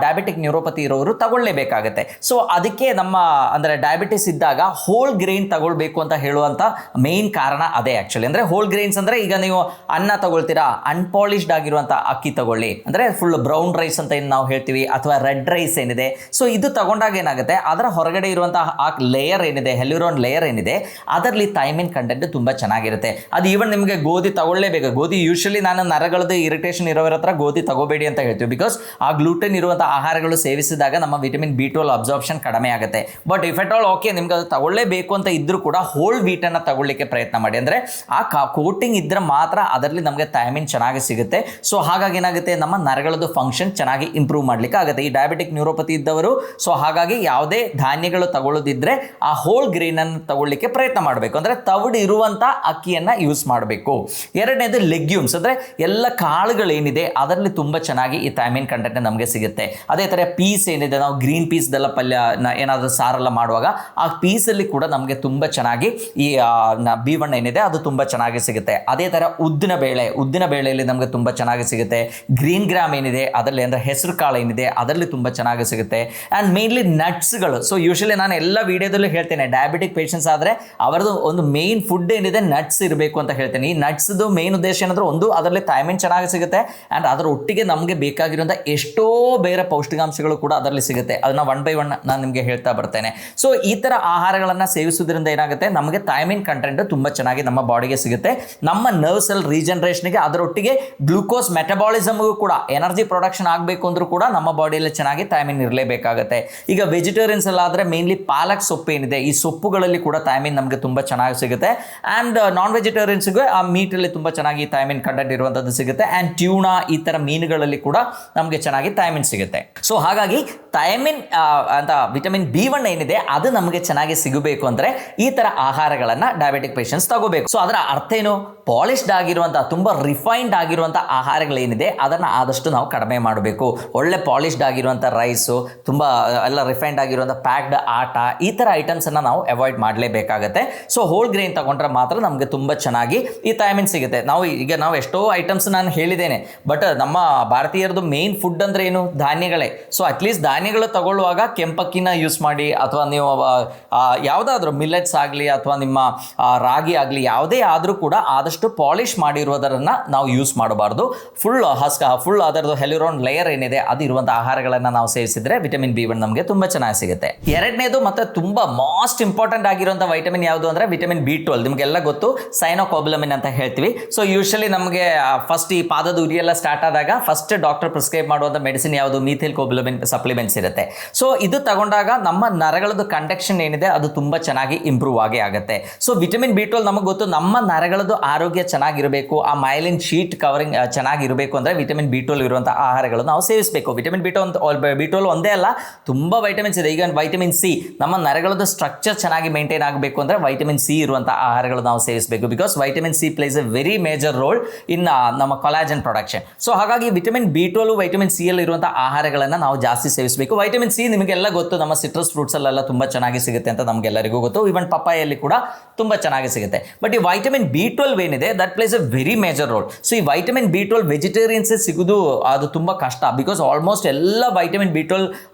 [SPEAKER 1] ಡಯಾಬಿಟಿಕ್ ನ್ಯೂರೋಪತಿ ಇರೋರು ತಗೊಳ್ಳೇಬೇಕಾಗುತ್ತೆ. ಸೊ ಅದಕ್ಕೆ ನಮ್ಮ ಅಂದರೆ ಡಯಾಬಿಟಿಸ್ ಇದ್ದಾಗ ಹೋಲ್ ಗ್ರೈನ್ ತಗೊಳ್ಬೇಕು ಅಂತ ಹೇಳುವಂಥ ಮೇನ್ ಕಾರಣ ಅದೇ ಆ್ಯಕ್ಚುಲಿ. ಅಂದರೆ ಹೋಲ್ ಗ್ರೈನ್ಸ್ ಅಂದರೆ ಈಗ ನೀವು ಅನ್ನ ತಗೊಳ್ತೀರಾ, ಅನ್ಪಾಲಿಶ್ಡ್ ಆಗಿರುವಂಥ ಅಕ್ಕಿ ತಗೊಳ್ಳಿ, ಅಂದರೆ ಫುಲ್ ಬ್ರೌನ್ ರೈಸ್ ಅಂತ ಏನು ನಾವು ಹೇಳ್ತೀವಿ, ಅಥವಾ ರೆಡ್ ರೈಸ್ ಏನಿದೆ. ಸೊ ಇದು ತಗೊಂಡಾಗ ಏನಾಗುತ್ತೆ, ಅದರ ಹೊರಗಡೆ ಇರುವಂತಹ ಆ ಲೇಯರ್ ಏನಿದೆ, ಹೆಲ್ಯೂರಾನ್ ಲೇಯರ್ ಏನಿದೆ, ಅದರಲ್ಲಿ ಥೈಮಿನ್ ಕಂಟೆಂಟ್ ತುಂಬ ಚೆನ್ನಾಗಿರುತ್ತೆ. ಅದು ಈವನ್ ನಿಮಗೆ ಗೋಧಿ ತಗೊಳ್ಳೇಬೇಕು. ಗೋಧಿ ಯೂಶಲಿ ನಾನು ನರಗಳದ್ದು ಇರಿಟೇಷನ್ ಇರೋರ ಹತ್ರ ಗೋಧಿ ತಗೋಬೇಡಿ ಅಂತ ಹೇಳ್ತೀವಿ. ಬಿಕಾಸ್ ಆ ಗ್ಲೂಟೆನ್ ಇರುವಂಥ ಆಹಾರಗಳು ಸೇವಿಸಿದಾಗ ನಮ್ಮ ವಿಟಮಿನ್ B12 ಅಬ್ಸಾರ್ಪ್ಷನ್ ಕಡಿಮೆ ಆಗುತ್ತೆ. But if at all okay ನಿಮ್ಗೆ ಅದು ತಗೊಳ್ಳೇಬೇಕು ಅಂತ ಇದ್ರೂ ಕೂಡ ಹೋಲ್ ವೀಟನ್ನು ತಗೊಳ್ಳಿಕ್ಕೆ ಪ್ರಯತ್ನ ಮಾಡಿ. ಅಂದರೆ ಆ ಕೋಟಿಂಗ್ ಇದ್ರೆ ಮಾತ್ರ ಅದರಲ್ಲಿ ನಮಗೆ ಥೈಮಿನ್ ಚೆನ್ನಾಗಿ ಸಿಗುತ್ತೆ. ಸೊ ಹಾಗಾಗಿ ಏನಾಗುತ್ತೆ, ನಮ್ಮ ನರಗಳದ್ದು ಫಂಕ್ಷನ್ ಚೆನ್ನಾಗಿ ಇಂಪ್ರೂವ್ ಮಾಡಲಿಕ್ಕೆ ಆಗುತ್ತೆ ಈ ಡಯಾಬಿಟಿಕ್ ನ್ಯೂರೋಪತಿ ಇದ್ದವರು. ಸೊ ಹಾಗಾಗಿ ಯಾವುದೇ ಧಾನ್ಯಗಳು ತಗೊಳ್ಳೋದಿದ್ರೆ ಆ ಹೋಲ್ ಗ್ರೈನನ್ನು ತಗೊಳ್ಳಿಕ್ಕೆ ಪ್ರಯತ್ನ ಮಾಡಬೇಕು, ಅಂದರೆ ತವಿಡು ಇರುವಂಥ ಅಕ್ಕಿಯನ್ನು ಯೂಸ್ ಮಾಡಬೇಕು. ಎರಡನೇದು ಲೆಗ್ಯೂಮ್ಸ್, ಅಂದರೆ ಎಲ್ಲ ಕಾಳುಗಳೇನಿದೆ ಅದರಲ್ಲಿ ತುಂಬ ಚೆನ್ನಾಗಿ ಈ ಥೈಮಿನ್ ಕಂಟೆಂಟ್ ನಮಗೆ ಸಿಗುತ್ತೆ. ಅದೇ ಥರ ಪೀಸ್ ಏನಿದೆ, ನಾವು ಗ್ರೀನ್ ಪೀಸ್ದೆಲ್ಲ ಪಲ್ಯ ಏನಾದರೂ ಸಾರೆಲ್ಲ ಮಾಡುವಾಗ ಆ ಪೀಸಲ್ಲಿ ಕೂಡ ನಮಗೆ ತುಂಬ ಚೆನ್ನಾಗಿ ಈ B1 ಏನಿದೆ ಅದು ತುಂಬ ಚೆನ್ನಾಗಿ ಸಿಗುತ್ತೆ. ಅದೇ ಥರ ಉದ್ದಿನ ಬೇಳೆಯಲ್ಲಿ ನಮಗೆ ತುಂಬ ಚೆನ್ನಾಗಿ ಸಿಗುತ್ತೆ. ಗ್ರೀನ್ ಗ್ರಾಮ್ ಏನಿದೆ ಅದರಲ್ಲಿ, ಅಂದರೆ ಹೆಸರು ಕಾಳು ಏನಿದೆ ಅದರಲ್ಲಿ ತುಂಬ ಚೆನ್ನಾಗಿ ಸಿಗುತ್ತೆ. ಆ್ಯಂಡ್ ಮೇನ್ಲಿ ನಟ್ಸ್ಗಳು. ಸೊ ಯೂಶಲಿ ನಾನು ಎಲ್ಲ ವೀಡಿಯೋದಲ್ಲೂ ಹೇಳ್ತೇನೆ, ಡಯಾಬಿಟಿಕ್ ಪೇಷಂಟ್ಸ್ ಆದರೆ ಅವರದ್ದು ಒಂದು ಮೇನ್ ಫುಡ್ ಏನಿದೆ ನಟ್ಸ್ ಇರಬೇಕು ಅಂತ ಹೇಳ್ತೇನೆ. ಈ ನಟ್ಸ್ದು ಮೇನ್ ಉದ್ದೇಶ ಏನಂದ್ರೆ, ಒಂದು ಅದರಲ್ಲಿ ಥೈಮಿನ್ ಚೆನ್ನಾಗಿ ಸಿಗುತ್ತೆ, ಆ್ಯಂಡ್ ಅದರ ಒಟ್ಟಿಗೆ ನಮಗೆ ಬೇಕಾಗಿರುವಂಥ ಎಷ್ಟೋ ಬೇರೆ ಪೌಷ್ಟಿಕಾಂಶಗಳು ಕೂಡ ಅದರಲ್ಲಿ ಸಿಗುತ್ತೆ. ಅದನ್ನ 1 by 1 ನಾನು ನಿಮಗೆ ಹೇಳ್ತಾ ಬರ್ತೇನೆ. ಸೊ ಈ ಥರ ಆಹಾರಗಳನ್ನು ಸೇವಿಸೋದ್ರಿಂದ ಏನಾಗುತ್ತೆ, ನಮಗೆ ಥೈಮಿನ್ ಕಂಟೆಂಟ್ ತುಂಬ ಚೆನ್ನಾಗಿ ನಮ್ಮ ಬಾಡಿಗೆ ಸಿಗುತ್ತೆ. ನಮ್ಮ ನರ್ವ್ ಸೆಲ್ ರೀಜನರೇಷನ್ಗೆ, ಅದರೊಟ್ಟಿಗೆ ಗ್ಲೂಕೋಸ್ ಮೆಟಬಾಲಿಸಮ್ಗೂ ಕೂಡ, ಎನರ್ಜಿ ಪ್ರೊಡಕ್ಷನ್ ಆಗಬೇಕು ಅಂದರೂ ಕೂಡ ನಮ್ಮ ಬಾಡಿಯಲ್ಲಿ ಚೆನ್ನಾಗಿ ಥೈಮಿನ್ ಇರಲೇಬೇಕಾಗುತ್ತೆ. ಈಗ ವೆಜಿಟೇರಿಯನ್ಸ್ ಎಲ್ಲ ಆದರೆ ಮೇನ್ಲಿ ಪಾಲಕ್ ಸೊಪ್ಪು ಏನಿದೆ, ಈ ಸೊಪ್ಪುಗಳಲ್ಲಿ ಕೂಡ ಥೈಮಿನ್ ನಮಗೆ ತುಂಬ ಚೆನ್ನಾಗಿ ಸಿಗುತ್ತೆ. ಆ್ಯಂಡ್ ನಾನ್ ವೆಜಿಟೇರಿಯನ್ಸ್ಗೆ ಆ ಮೀಟಲ್ಲಿ ತುಂಬ ಚೆನ್ನಾಗಿ ಥೈಮಿನ್ ಕಂಟೆಂಟ್ ಇರುವಂಥದ್ದು ಸಿಗುತ್ತೆ. ಆ್ಯಂಡ್ ಟ್ಯೂನಾ ಈ ಥರ ಮೀನುಗಳಲ್ಲಿ ಕೂಡ ನಮಗೆ ಚೆನ್ನಾಗಿ ಥೈಮಿನ್ ಸಿಗುತ್ತೆ. ಸೊ ಹಾಗಾಗಿ ಥೈಮಿನ್ ಅಂತ ವಿಟಮಿನ್ B1 ಏನಿದೆ ಅದು ನಮಗೆ ಚೆನ್ನಾಗಿ ಸಿಗಬೇಕು ಅಂದರೆ ಈ ಥರ ಆಹಾರಗಳನ್ನು ಡಯಾಬಿಟಿಕ್ ಪೇಷಂಟ್ಸ್ ತಗೋಬೇಕು. ಸೊ ಅದರ ಅರ್ಥ ಏನು? ಪಾಲಿಶ್ಡ್ ಆಗಿರುವಂಥ ತುಂಬ ರಿಫೈನ್ಡ್ ಆಗಿರುವಂಥ ಆಹಾರಗಳೇನಿದೆ ಅದನ್ನು ಆದಷ್ಟು ನಾವು ಕಡಿಮೆ ಮಾಡಬೇಕು. ಒಳ್ಳೆ ಪಾಲಿಶ್ಡ್ ಆಗಿರುವಂಥ ರೈಸು, ತುಂಬ ಎಲ್ಲ ರಿಫೈನ್ಡ್ ಆಗಿರುವಂಥ ಪ್ಯಾಕ್ಡ್ ಆಟ, ಈ ಥರ ಐಟಮ್ಸನ್ನು ನಾವು ಅವಾಯ್ಡ್ ಮಾಡಲೇಬೇಕಾಗತ್ತೆ. ಸೊ ಹೋಲ್ ಗ್ರೈನ್ ತಗೊಂಡ್ರೆ ಮಾತ್ರ ನಮಗೆ ತುಂಬ ಚೆನ್ನಾಗಿ ಈ ಥೈಮಿನ್ ಸಿಗುತ್ತೆ. ನಾವು ಎಷ್ಟೋ ಐಟಮ್ಸ್ ನಾನು ಹೇಳಿದ್ದೇನೆ, ಬಟ್ ನಮ್ಮ ಭಾರತೀಯರದು ಮೇನ್ ಫುಡ್ ಅಂದರೆ ಏನು? ಧಾನ್ಯಗಳೇ. ಸೊ ಅಟ್ಲೀಸ್ಟ್ ಧಾನ್ಯಗಳು ತಗೊಳ್ಳುವಾಗ ಕೆಂಪಕ್ಕಿನ ಯೂಸ್ ಮಾಡಿ, ಅಥವಾ ನೀವು ಯಾವುದಾದ್ರೂ ಮಿಲ್ಲೆಟ್ಸ್ ಆಗಲಿ ಅಥವಾ ನಿಮ್ಮ ರಾಗಿ ಆಗಲಿ ಯಾವುದೇ ಆದರೂ ಕೂಡ ಆದಷ್ಟು ಪಾಲಿಶ್ ಮಾಡಿರುವುದನ್ನು ನಾವು ಯೂಸ್ ಮಾಡಬಾರ್ದು. ಫುಲ್ ಅದರದ್ದು ಹೆಲ್ಯೂರಾನ್ ಲೇಯರ್ ಏನಿದೆ ಅದು ಇರುವಂಥ ಆಹಾರಗಳನ್ನು ನಾವು ಸೇವಿಸಿದ್ರೆ ವಿಟಮಿನ್ B1 ನಮಗೆ ತುಂಬ ಚೆನ್ನಾಗಿ ಸಿಗುತ್ತೆ. ಎರಡನೇದು ಮತ್ತು ತುಂಬ ಮೋಸ್ಟ್ ಇಂಪಾರ್ಟೆಂಟ್ ಆಗಿರುವಂಥ ವೈಟಮಿನ್ ಯಾವುದು ಅಂದರೆ ವಿಟಮಿನ್ B12. ನಿಮಗೆಲ್ಲ ಗೊತ್ತು, ಸೈನೋಕೊಬ್ಯುಲಮಿನ್ ಅಂತ ಹೇಳ್ತೀವಿ. ಸೊ ಯೂಶಲಿ ನಮಗೆ ಫಸ್ಟ್ ಈ ಪಾದದ ಉರಿಯೆಲ್ಲ ಸ್ಟಾರ್ಟ್ ಆದಾಗ ಫಸ್ಟ್ ಡಾಕ್ಟರ್ ಪ್ರಿಸ್ಕ್ರೈಬ್ ಮಾಡುವಂಥ ಮೆಡಿಸಿನ್ ಯಾವುದು? ಮೀಥೈಲ್ ಕೊಬ್ಯುಲಮಿನ್ ಸಪ್ಲಿಮೆಂಟ್ಸ್ ಇರುತ್ತೆ. ಸೊ ಇದು ತಗೊಂಡಾಗ ನಮ್ಮ ನರಗಳದ್ದು ಕಂಡಕ್ಷನ್ ಏನಿದೆ ಅದು ತುಂಬ ಚೆನ್ನಾಗಿ ಇಂಪ್ರೂವ್ ಆಗುತ್ತೆ. ಸೊ ವಿಟಮಿನ್ B12 ನಮಗೆ ಗೊತ್ತು, ನಮ್ಮ ನರಗಳದ್ದು ಆರೋಗ್ಯ ಚೆನ್ನಾಗಿರಬೇಕು, ಆ ಮೈಲಿನ್ ಶೀಟ್ ಕವರಿಂಗ್ ಚೆನ್ನಾಗಿರಬೇಕು ಅಂದರೆ ವಿಟಮಿನ್ B12 ಇರುವಂಥ ಆಹಾರಗಳನ್ನು ನಾವು ಸೇವಿಸಬೇಕು. ವಿಟಮಿನ್ B12 ಒಂದೇ ಅಲ್ಲ, ತುಂಬ ವೈಟಮಿನ್ಸ್ ಇದೆ. ಈಗ ವೈಟಮಿನ್ C, ನಮ್ಮ ನರಗಳದ್ದು ಸ್ಟ್ರಕ್ಚರ್ ಚೆನ್ನಾಗಿ ಮೇಂಟೈನ್ ಆಗಬೇಕು ಅಂದರೆ ವೈಟಮಿನ್ C ಇರುವಂಥ ಆಹಾರಗಳು ನಾವು ಸೇವಿಸಬೇಕು. Because vitamin C place A very major role in ನಮ್ಮ ಕೊಲಾಜನ್ ಪ್ರೊಡಕ್ಷನ್. ಸೊ ಹಾಗಾಗಿ ವಿಟಮಿನ್ B12 ವೈಟಮಿನ್ C ಅಲ್ಲಿ ಇರುವಂಥ ಆಹಾರಗಳನ್ನು ನಾವು ಜಾಸ್ತಿ ಸೇವಿಸಬೇಕು. ವೈಟಮಿನ್ C ನಿಮಗೆಲ್ಲ ಗೊತ್ತು, ನಮ್ಮ ಸಿಟ್ರಸ್ ಫ್ರೂಟ್ಸಲ್ಲೆಲ್ಲ ತುಂಬ ಚೆನ್ನಾಗಿ ಸಿಗುತ್ತೆ ಅಂತ ನಮಗೆಲ್ಲರಿಗೂ ಗೊತ್ತು. ಈವನ್ ಪಪ್ಪಾಯಲ್ಲಿ ಕೂಡ ತುಂಬ ಚೆನ್ನಾಗಿ ಸಿಗುತ್ತೆ. ಬಟ್ ಈ ವೈಟಮಿನ್ B12 ಏನಿದೆ that place A very major role. So ಈ ವೈಟಮಿನ್ B12 ವೆಜಿಟೇರಿಯನ್ಸ್ ಸಿಗೋದು ಅದು ತುಂಬ ಕಷ್ಟ. ಬಿಕಾಸ್ ಆಲ್ಮೋಸ್ಟ್ ಎಲ್ಲ vitamin B12